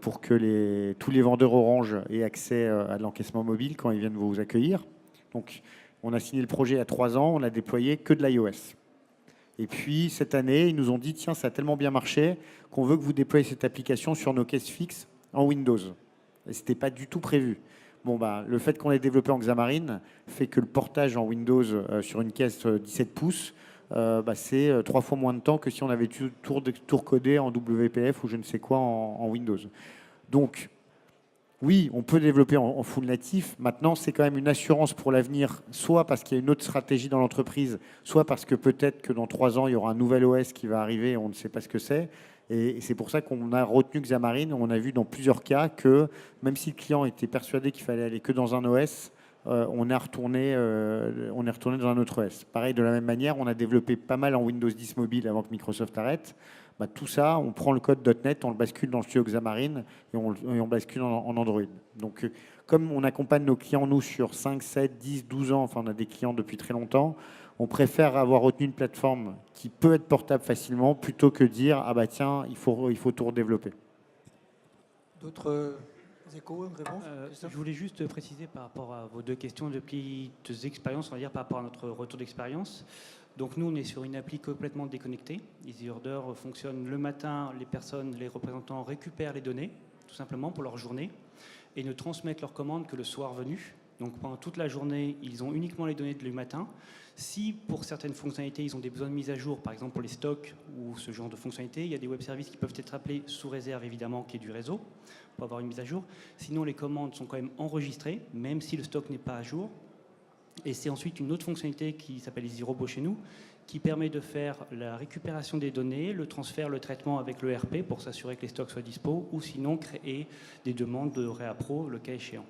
pour que tous les vendeurs Orange aient accès à de l'encaissement mobile quand ils viennent vous accueillir. Donc on a signé le projet il y a 3 ans, on a déployé que de l'iOS. Et puis cette année, ils nous ont dit tiens, ça a tellement bien marché qu'on veut que vous déployiez cette application sur nos caisses fixes en Windows. Et ce n'était pas du tout prévu. Bon, le fait qu'on ait développé en Xamarin fait que le portage en Windows sur une caisse 17 pouces, c'est 3 fois moins de temps que si on avait tout recodé en WPF ou je ne sais quoi en Windows. Donc, oui, on peut développer en full natif. Maintenant, c'est quand même une assurance pour l'avenir, soit parce qu'il y a une autre stratégie dans l'entreprise, soit parce que peut-être que dans 3 ans, il y aura un nouvel OS qui va arriver et on ne sait pas ce que c'est. Et c'est pour ça qu'on a retenu Xamarin. On a vu dans plusieurs cas que même si le client était persuadé qu'il fallait aller que dans un OS, on est retourné dans un autre OS. Pareil, de la même manière, on a développé pas mal en Windows 10 mobile avant que Microsoft arrête. Tout ça, on prend le code .NET, on le bascule dans le studio Xamarin et on bascule en Android. Donc, comme on accompagne nos clients, nous, sur 5, 7, 10, 12 ans, enfin, on a des clients depuis très longtemps, on préfère avoir retenu une plateforme qui peut être portable facilement plutôt que dire « Ah bah tiens, il faut tout redévelopper ». D'autres échos, réponses Je voulais juste préciser par rapport à vos 2 questions de petites expériences, on va dire par rapport à notre retour d'expérience. Donc nous, on est sur une appli complètement déconnectée. Easy Order fonctionne le matin, les représentants récupèrent les données, tout simplement pour leur journée, et ne transmettent leurs commandes que le soir venu. Donc pendant toute la journée, ils ont uniquement les données du matin. Si pour certaines fonctionnalités, ils ont des besoins de mise à jour, par exemple pour les stocks ou ce genre de fonctionnalités, il y a des web services qui peuvent être appelés sous réserve évidemment qu'il y ait du réseau pour avoir une mise à jour. Sinon, les commandes sont quand même enregistrées, même si le stock n'est pas à jour. Et c'est ensuite une autre fonctionnalité qui s'appelle Easy Robot chez nous, qui permet de faire la récupération des données, le transfert, le traitement avec le RP pour s'assurer que les stocks soient dispo, ou sinon créer des demandes de réappro le cas échéant.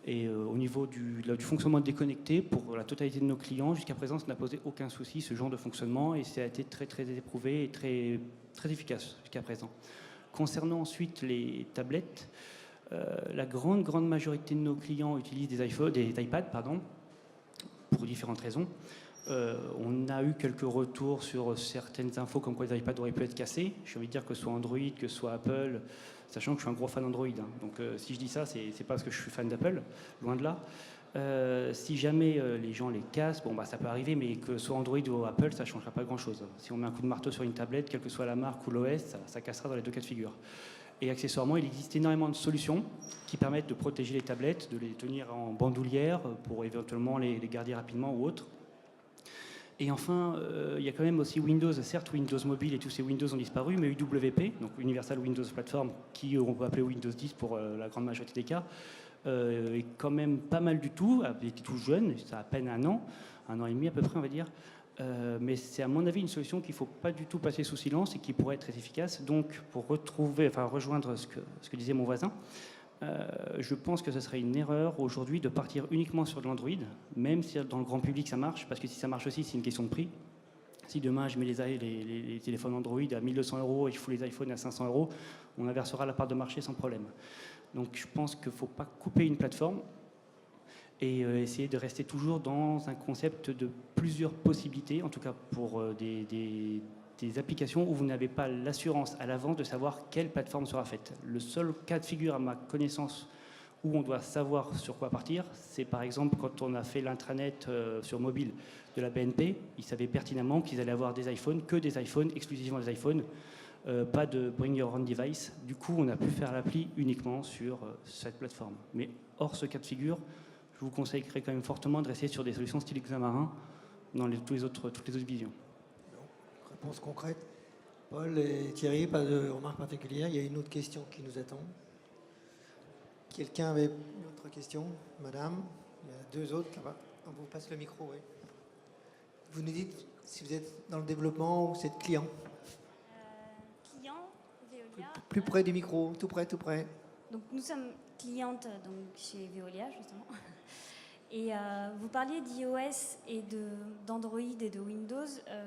Et au niveau du fonctionnement déconnecté, pour la totalité de nos clients, jusqu'à présent, ça n'a posé aucun souci, ce genre de fonctionnement, et ça a été très, très éprouvé et très, très efficace jusqu'à présent. Concernant ensuite les tablettes, la grande majorité de nos clients utilisent des iPads, pour différentes raisons. On a eu quelques retours sur certaines infos comme quoi les iPads auraient pu être cassés. J'ai envie de dire que ce soit Android, que ce soit Apple, sachant que je suis un gros fan d'Android. Donc si je dis ça, c'est pas parce que je suis fan d'Apple, loin de là. Si jamais les gens les cassent, ça peut arriver, mais que ce soit Android ou Apple, ça ne changera pas grand-chose. Si on met un coup de marteau sur une tablette, quelle que soit la marque ou l'OS, ça cassera dans les deux cas de figure. Et accessoirement, il existe énormément de solutions qui permettent de protéger les tablettes, de les tenir en bandoulière pour éventuellement les garder rapidement ou autre. Et enfin, il y a quand même aussi Windows. Certes, Windows Mobile et tous ces Windows ont disparu, mais UWP, donc Universal Windows Platform, qui on peut appeler Windows 10 pour la grande majorité des cas, est quand même pas mal du tout. Il était tout jeune, ça a à peine un an et demi à peu près, on va dire. Mais c'est à mon avis une solution qu'il ne faut pas du tout passer sous silence et qui pourrait être très efficace. Donc, pour rejoindre ce que disait mon voisin, je pense que ce serait une erreur aujourd'hui de partir uniquement sur de l'Android, même si dans le grand public ça marche, parce que si ça marche aussi, c'est une question de prix. Si demain je mets les téléphones Android à 1 200 € et je fous les iPhones à 500 €, on inversera la part de marché sans problème. Donc je pense qu'il ne faut pas couper une plateforme et essayer de rester toujours dans un concept de plusieurs possibilités, en tout cas pour des applications où vous n'avez pas l'assurance à l'avance de savoir quelle plateforme sera faite. Le seul cas de figure à ma connaissance où on doit savoir sur quoi partir, c'est par exemple quand on a fait l'intranet sur mobile de la BNP, ils savaient pertinemment qu'ils allaient avoir des iPhones, que des iPhones, exclusivement des iPhones, pas de Bring Your Own Device. Du coup, on a pu faire l'appli uniquement sur cette plateforme. Mais hors ce cas de figure, je vous conseillerais quand même fortement de rester sur des solutions style Xamarin dans toutes les autres visions. Réponse concrète. Paul et Thierry, pas de remarques particulières. Il y a une autre question qui nous attend. Quelqu'un avait une autre question? Madame, il y a deux autres là-bas. On vous passe le micro, oui. Vous nous dites si vous êtes dans le développement ou c'est client. Client, Veolia. Plus près du micro, tout près, tout près. Donc nous sommes clientes donc, chez Veolia, justement. Et vous parliez d'iOS et d'Android et de Windows.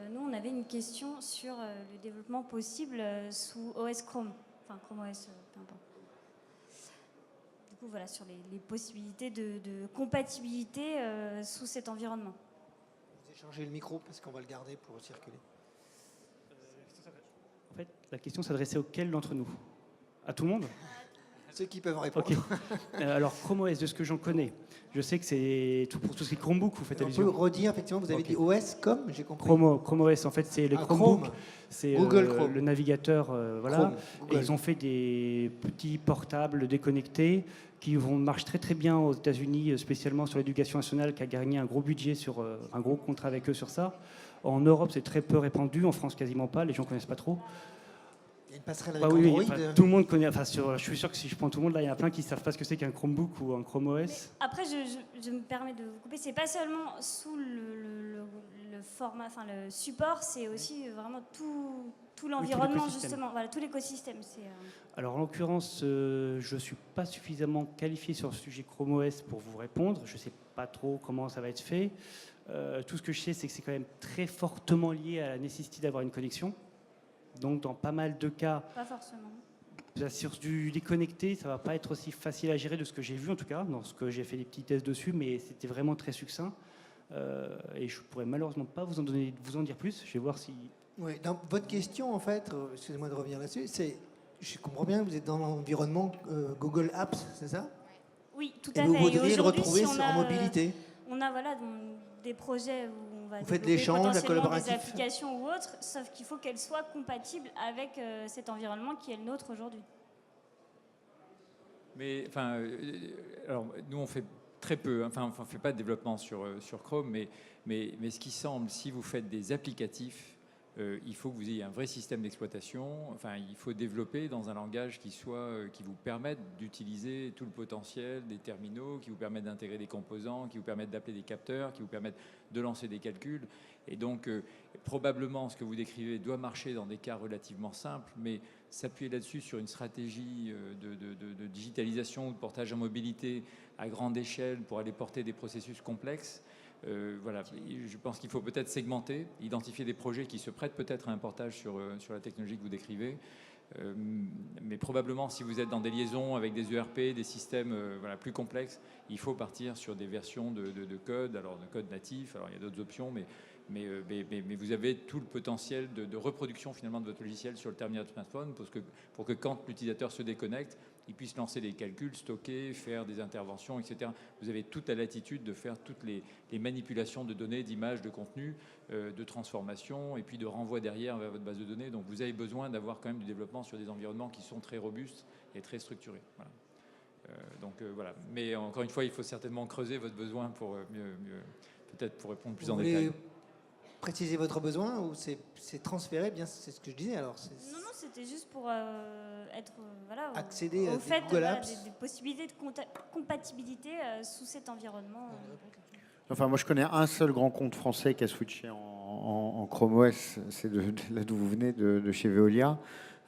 Nous, on avait une question sur le développement possible sous OS Chrome. Enfin, Chrome OS, peu importe. Du coup, voilà, sur les possibilités de compatibilité sous cet environnement. Vous échangez le micro parce qu'on va le garder pour circuler. En fait, la question s'adressait auquel d'entre nous? À tout le monde? Ceux qui peuvent répondre. Okay. Alors, Chrome OS, de ce que j'en connais, je sais que c'est tout pour tout ce qui est Chromebook, vous faites allusion. On peut redire, effectivement, vous avez dit OS comme, j'ai compris. Chrome OS, en fait, c'est les Chromebook. Chrome. C'est Chrome. le navigateur, voilà. Google. Et ils ont fait des petits portables déconnectés qui marchent très très bien aux États-Unis, spécialement sur l'éducation nationale, qui a gagné un gros budget sur un gros contrat avec eux sur ça. En Europe, c'est très peu répandu, en France quasiment pas, les gens connaissent pas trop. Il y a une passerelle avec Oui, Android. tout le monde connaît. Enfin, je suis sûr que si je prends tout le monde là, il y en a plein qui savent pas ce que c'est qu'un Chromebook ou un Chrome OS. Mais après, je me permets de vous couper. C'est pas seulement sous le format, enfin le support, c'est aussi vraiment tout l'environnement justement. Voilà, tout l'écosystème. Alors en l'occurrence, je suis pas suffisamment qualifié sur le sujet Chrome OS pour vous répondre. Je sais pas trop comment ça va être fait. Tout ce que je sais, c'est que c'est quand même très fortement lié à la nécessité d'avoir une connexion. Donc, dans pas mal de cas, Pas forcément. sur du déconnecté, ça va pas être aussi facile à gérer de ce que j'ai vu, en tout cas, dans ce que j'ai fait des petits tests dessus, mais c'était vraiment très succinct. Et je pourrais malheureusement pas vous en dire plus. Je vais voir si... Oui, dans votre question, en fait, excusez-moi de revenir là-dessus, je comprends bien que vous êtes dans l'environnement Google Apps, c'est ça? Oui, tout Et à vous fait. voudriez le retrouver si en mobilité. On a voilà, des projets où on va Vous faites développer l'échange, la potentiellement des collaboratif. applications ou autres, sauf qu'il faut qu'elles soient compatibles avec cet environnement qui est le nôtre aujourd'hui. Mais enfin, alors nous on fait très peu, enfin on ne fait pas de développement sur Chrome, mais ce qui semble, si vous faites des applicatifs, il faut que vous ayez un vrai système d'exploitation. Enfin, il faut développer dans un langage qui vous permette d'utiliser tout le potentiel des terminaux, qui vous permette d'intégrer des composants, qui vous permette d'appeler des capteurs, qui vous permette de lancer des calculs. Et donc, probablement, ce que vous décrivez doit marcher dans des cas relativement simples, mais s'appuyer là-dessus sur une stratégie de digitalisation ou de portage en mobilité à grande échelle pour aller porter des processus complexes. Voilà, je pense qu'il faut peut-être segmenter, identifier des projets qui se prêtent peut-être à un portage sur la technologie que vous décrivez. Mais probablement, si vous êtes dans des liaisons avec des ERP, des systèmes plus complexes, il faut partir sur des versions de code, alors de code natif. Alors il y a d'autres options, mais vous avez tout le potentiel de reproduction finalement de votre logiciel sur le terminal de smartphone pour que quand l'utilisateur se déconnecte, il puisse lancer des calculs, stocker, faire des interventions, etc. Vous avez toute la latitude de faire toutes les manipulations de données, d'images, de contenu, de transformation et puis de renvoi derrière vers votre base de données. Donc vous avez besoin d'avoir quand même du développement sur des environnements qui sont très robustes et très structurés. Voilà. Voilà. Mais encore une fois, il faut certainement creuser votre besoin pour peut-être pour répondre plus en détail. Préciser votre besoin ou c'est transféré, bien c'est ce que je disais alors. Non, c'était juste pour être accéder au à fait Google Apps. des possibilités de compatibilité sous cet environnement. Enfin, moi, je connais un seul grand compte français qui a switché en Chrome OS. C'est là d'où vous venez, de chez Veolia.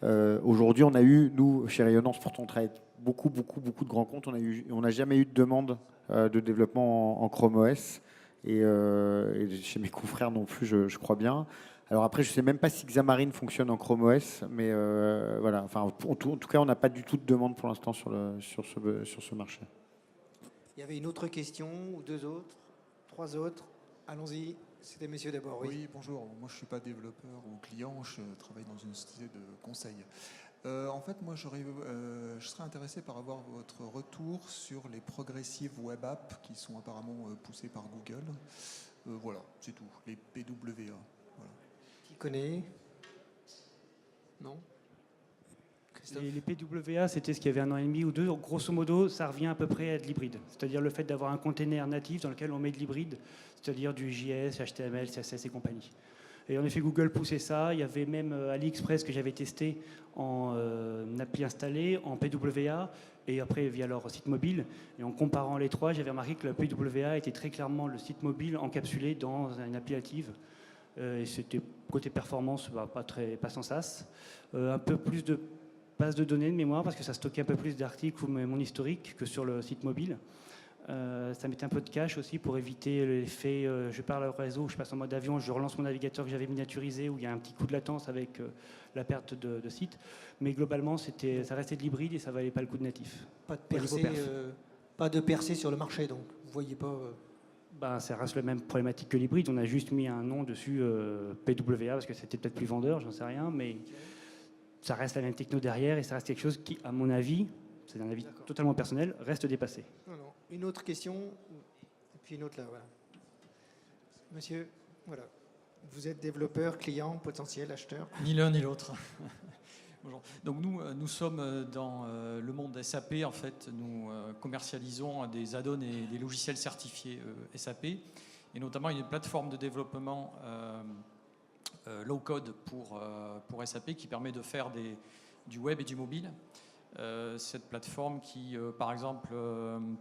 Aujourd'hui, on a eu, nous, chez Rayonnance, pourtant on travaille beaucoup de grands comptes. On n'a jamais eu de demande de développement en Chrome OS. Et chez mes confrères non plus, je crois bien. Alors après, je ne sais même pas si Xamarin fonctionne en Chrome OS, mais voilà. Enfin, en tout cas, on n'a pas du tout de demande pour l'instant sur ce marché. Il y avait une autre question, ou deux autres, trois autres. Allons-y. C'était monsieur d'abord. Oui, bonjour. Moi, je ne suis pas développeur ou client, je travaille dans une société de conseil. En fait, moi, je serais intéressé par avoir votre retour sur les progressives web apps qui sont apparemment poussées par Google. Voilà, c'est tout. Les PWA. Voilà. Qui connaît? Non? Les PWA, c'était ce qu'il y avait 1 an et demi ou 2. Grosso modo, ça revient à peu près à de l'hybride. C'est-à-dire le fait d'avoir un container natif dans lequel on met de l'hybride, c'est-à-dire du JS, HTML, CSS et compagnie. Et en effet, Google poussait ça. Il y avait même AliExpress que j'avais testé en appli installé, en PWA, et après via leur site mobile. Et en comparant les trois, j'avais remarqué que le PWA était très clairement le site mobile encapsulé dans une appli native. Et c'était côté performance, pas sans sas. Un peu plus de base de données de mémoire parce que ça stockait un peu plus d'articles ou mon historique que sur le site mobile. Ça mettait un peu de cache aussi pour éviter l'effet je parle au réseau, je passe en mode avion, je relance mon navigateur que j'avais miniaturisé où il y a un petit coup de latence avec la perte de site. Mais globalement, ça restait de l'hybride et ça valait pas le coup de natif. Pas de percée sur le marché, donc vous voyez pas. Ça reste la même problématique que l'hybride. On a juste mis un nom dessus PWA parce que c'était peut-être plus vendeur, j'en sais rien, mais ça reste la même techno derrière et ça reste quelque chose qui, à mon avis, c'est un avis totalement personnel, reste dépassé. Non. Une autre question, et puis une autre là, voilà. Monsieur, voilà. Vous êtes développeur, client, potentiel, acheteur? Ni l'un ni l'autre. Bonjour. Donc nous sommes dans le monde SAP. En fait, nous commercialisons des add-ons et des logiciels certifiés SAP, et notamment une plateforme de développement low-code pour SAP qui permet de faire du web et du mobile. Cette plateforme qui, par exemple,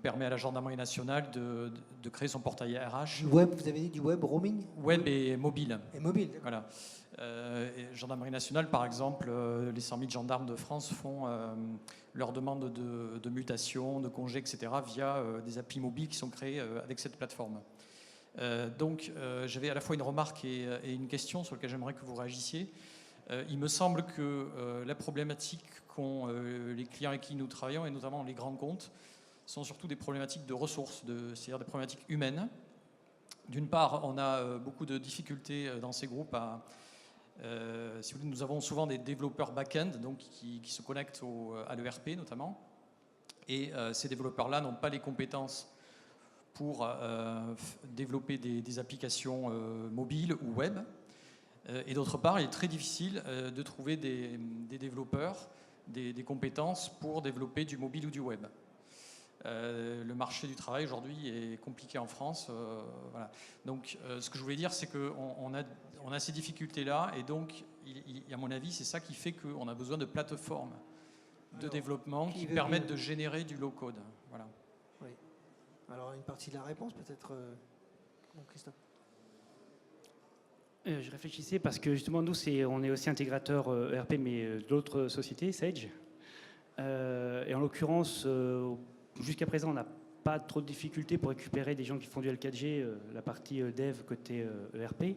permet à la gendarmerie nationale de créer son portail RH. Du web, vous avez dit du web roaming? Web et mobile. Et mobile, voilà. Gendarmerie nationale, par exemple, les 100 000 gendarmes de France font leur demande de mutation, de congé, etc. via des applis mobiles qui sont créées avec cette plateforme. Donc, j'avais à la fois une remarque et une question sur laquelle j'aimerais que vous réagissiez. Il me semble que la problématique qu'ont les clients avec qui nous travaillons, et notamment les grands comptes, sont surtout des problématiques de ressources, c'est-à-dire des problématiques humaines. D'une part, on a beaucoup de difficultés dans ces groupes si vous voulez, nous avons souvent des développeurs back-end donc qui se connectent à l'ERP notamment, et ces développeurs-là n'ont pas les compétences pour développer des applications mobiles ou web. Et d'autre part, il est très difficile de trouver des développeurs, des compétences pour développer du mobile ou du web. Le marché du travail aujourd'hui est compliqué en France. Voilà. Donc, ce que je voulais dire, c'est qu'on a ces difficultés-là, et donc, à mon avis, c'est ça qui fait qu'on a besoin de plateformes de développement qui permettent de générer du low-code. Voilà. Oui. Alors, une partie de la réponse, peut-être, Christophe. Je réfléchissais parce que justement, nous, on est aussi intégrateur ERP, mais d'autres sociétés, Sage. Et en l'occurrence, jusqu'à présent, on n'a pas trop de difficultés pour récupérer des gens qui font du L4G, la partie dev côté ERP.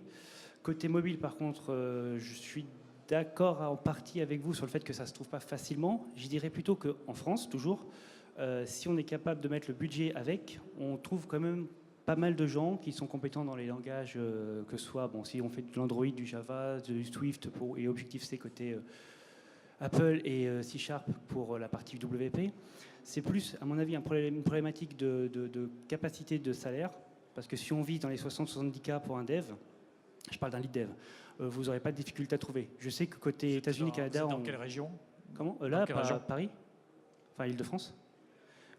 Côté mobile, par contre, je suis d'accord en partie avec vous sur le fait que ça ne se trouve pas facilement. Je dirais plutôt qu'en France, toujours, si on est capable de mettre le budget avec, on trouve quand même pas mal de gens qui sont compétents dans les langages, que ce soit, si on fait de l'Android, du Java, du Swift et Objective-C côté Apple et C# pour la partie WP. C'est plus, à mon avis, une problématique de capacité de salaire, parce que si on vit dans les 60-70K pour un dev, je parle d'un lead dev, vous n'aurez pas de difficulté à trouver. Je sais que côté États-Unis, Canada... Dans quelle région? Comment? Là, Paris, enfin Île-de-France.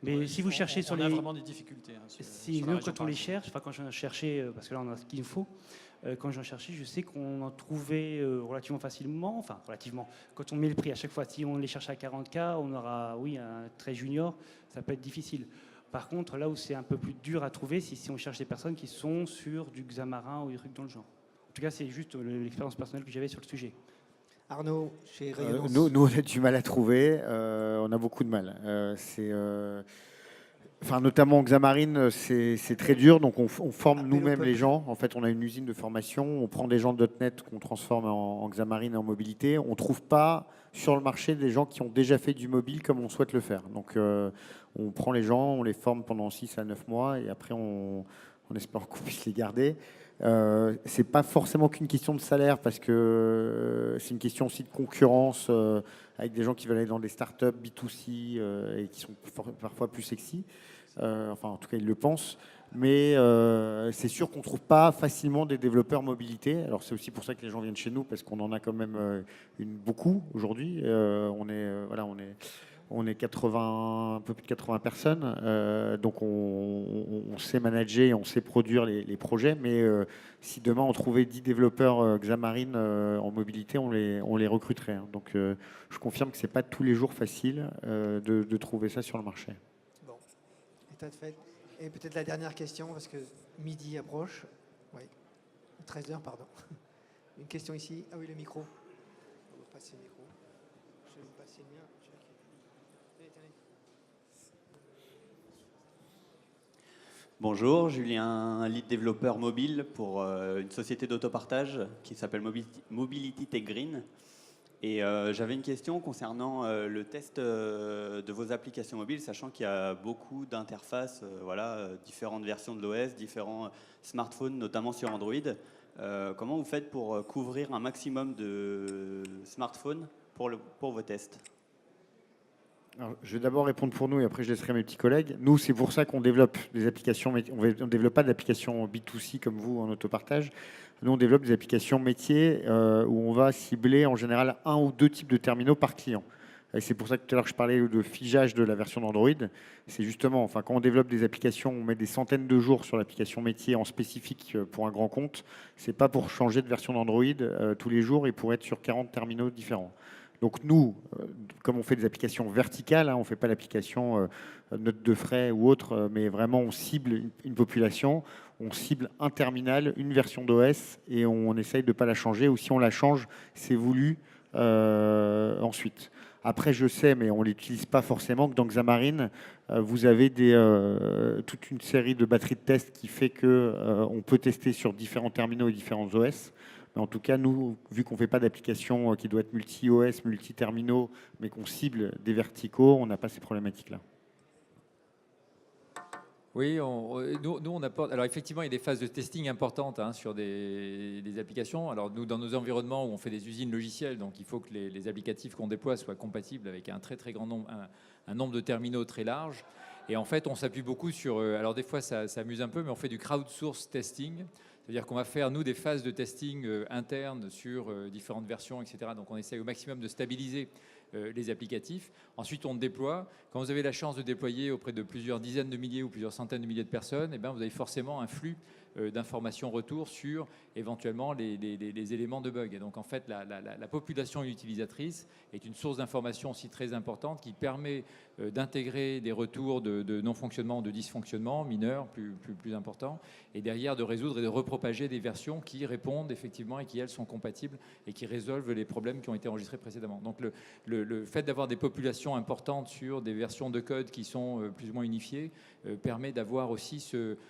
Mais si vous cherchez sur les... On a vraiment des difficultés. Quand on les cherche, quand j'en ai cherché, parce que là on a ce qu'il nous faut, quand j'en cherchais, je sais qu'on en trouvait relativement facilement, enfin relativement, quand on met le prix à chaque fois, si on les cherche à 40K, on aura, oui, un très junior, ça peut être difficile. Par contre, là où c'est un peu plus dur à trouver, c'est si on cherche des personnes qui sont sur du Xamarin ou des trucs dans le genre. En tout cas, c'est juste l'expérience personnelle que j'avais sur le sujet. Arnaud, chez Rayonnance. Nous, on a du mal à trouver. On a beaucoup de mal. Notamment en Xamarin, c'est très dur. Donc, on forme nous-mêmes les gens. En fait, on a une usine de formation. On prend des gens de .NET qu'on transforme en Xamarin et en mobilité. On ne trouve pas sur le marché des gens qui ont déjà fait du mobile comme on souhaite le faire. Donc, on prend les gens, on les forme pendant 6 à 9 mois et après, on espère qu'on puisse les garder. C'est pas forcément qu'une question de salaire parce que c'est une question aussi de concurrence avec des gens qui veulent aller dans des startups B2C et qui sont parfois plus sexy. En tout cas, ils le pensent. Mais c'est sûr qu'on ne trouve pas facilement des développeurs mobilité. Alors, c'est aussi pour ça que les gens viennent chez nous parce qu'on en a quand même beaucoup aujourd'hui. On est 80, un peu plus de 80 personnes, donc on sait manager, on sait produire les projets, mais si demain on trouvait 10 développeurs Xamarin en mobilité, on les recruterait. Hein. Donc je confirme que ce n'est pas tous les jours facile de trouver ça sur le marché. Bon, état de fait. Et peut-être la dernière question, parce que midi approche. Oui, 13h, pardon. Une question ici. Ah oui, le micro. On va passer le micro. Je vais vous passer le mien. Bonjour, Julien, lead développeur mobile pour une société d'autopartage qui s'appelle Mobility Tech Green. Et j'avais une question concernant le test de vos applications mobiles, sachant qu'il y a beaucoup d'interfaces, différentes versions de l'OS, différents smartphones, notamment sur Android. Comment vous faites pour couvrir un maximum de smartphones pour vos tests ? Alors, je vais d'abord répondre pour nous et après je laisserai mes petits collègues. Nous, c'est pour ça qu'on développe des applications. On ne développe pas d'applications B2C comme vous en autopartage. Nous, on développe des applications métiers où on va cibler en général 1 ou 2 types de terminaux par client. Et c'est pour ça que tout à l'heure je parlais de figeage de la version d'Android. C'est justement, quand on développe des applications, on met des centaines de jours sur l'application métier en spécifique pour un grand compte. C'est pas pour changer de version d'Android tous les jours et pour être sur 40 terminaux différents. Donc nous, comme on fait des applications verticales, on ne fait pas l'application note de frais ou autre, mais vraiment on cible une population, on cible un terminal, une version d'OS et on essaye de ne pas la changer, ou si on la change, c'est voulu ensuite. Après, je sais, mais on ne l'utilise pas forcément, que dans Xamarin, vous avez toute une série de batteries de tests qui fait qu'on peut tester sur différents terminaux et différents OS. Mais en tout cas, nous, vu qu'on ne fait pas d'application qui doit être multi-OS, multi-terminaux, mais qu'on cible des verticaux, on n'a pas ces problématiques-là. Oui, nous, on apporte. Alors, effectivement, il y a des phases de testing importantes sur des applications. Alors, nous, dans nos environnements où on fait des usines logicielles, donc il faut que les applicatifs qu'on déploie soient compatibles avec un très, très grand nombre, un nombre de terminaux très large. Et en fait, on s'appuie beaucoup sur. Alors, des fois, ça amuse un peu, mais on fait du crowdsource testing. C'est-à-dire qu'on va faire, nous, des phases de testing internes sur différentes versions, etc. Donc, on essaie au maximum de stabiliser les applicatifs. Ensuite, on déploie. Quand vous avez la chance de déployer auprès de plusieurs dizaines de milliers ou plusieurs centaines de milliers de personnes, eh bien, vous avez forcément un flux d'informations retour sur éventuellement les éléments de bug. Et donc, en fait, la population utilisatrice est une source d'information aussi très importante qui permet d'intégrer des retours de non-fonctionnement ou de dysfonctionnement mineurs, plus importants, et derrière de résoudre et de repropager des versions qui répondent effectivement et qui, elles, sont compatibles et qui résolvent les problèmes qui ont été enregistrés précédemment. Donc, le fait d'avoir des populations importantes sur des versions de code qui sont plus ou moins unifiées permet d'avoir aussi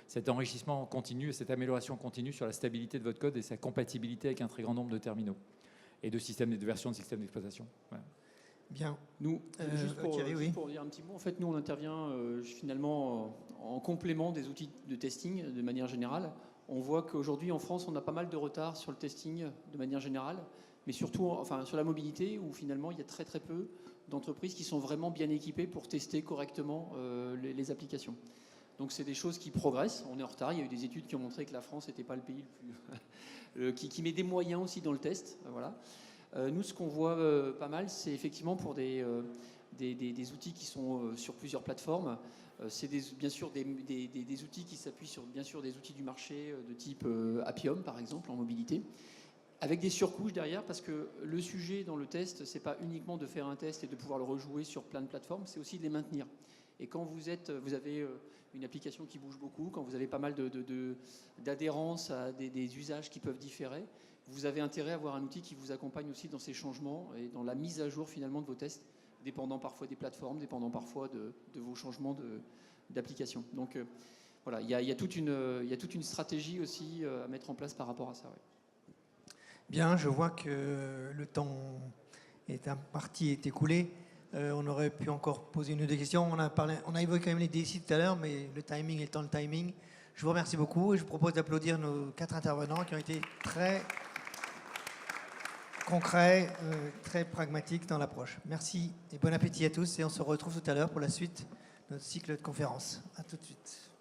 cet enrichissement continu, cette amélioration continue sur la stabilité de votre code et sa compatibilité avec un très grand nombre de terminaux et de systèmes de versions de systèmes d'exploitation. Voilà. Bien. Nous, juste Thierry, oui. pour dire un petit mot, en fait, nous, on intervient finalement en complément des outils de testing de manière générale. On voit qu'aujourd'hui, en France, on a pas mal de retard sur le testing de manière générale, mais surtout enfin, sur la mobilité, où finalement, il y a très très peu d'entreprises qui sont vraiment bien équipées pour tester correctement les applications. Donc c'est des choses qui progressent, on est en retard, il y a eu des études qui ont montré que la France n'était pas le pays le plus... qui met des moyens aussi dans le test. Voilà. Nous, ce qu'on voit pas mal, c'est effectivement pour des outils qui sont sur plusieurs plateformes. C'est bien sûr des outils qui s'appuient sur bien sûr des outils du marché de type Appium, par exemple, en mobilité, avec des surcouches derrière, parce que le sujet dans le test, c'est pas uniquement de faire un test et de pouvoir le rejouer sur plein de plateformes, c'est aussi de les maintenir. Et quand vous avez une application qui bouge beaucoup, quand vous avez pas mal d'adhérence à des usages qui peuvent différer, vous avez intérêt à avoir un outil qui vous accompagne aussi dans ces changements et dans la mise à jour finalement de vos tests, dépendant parfois des plateformes, dépendant parfois de vos changements d'application. Donc voilà, il y a toute une stratégie aussi à mettre en place par rapport à ça. Ouais. Bien, je vois que le temps est écoulé. On aurait pu encore poser une ou deux questions. On a évoqué quand même les DSI tout à l'heure, mais le timing étant le timing. Je vous remercie beaucoup et je vous propose d'applaudir nos 4 intervenants qui ont été très concrets, très pragmatiques dans l'approche. Merci et bon appétit à tous et on se retrouve tout à l'heure pour la suite de notre cycle de conférences. À tout de suite.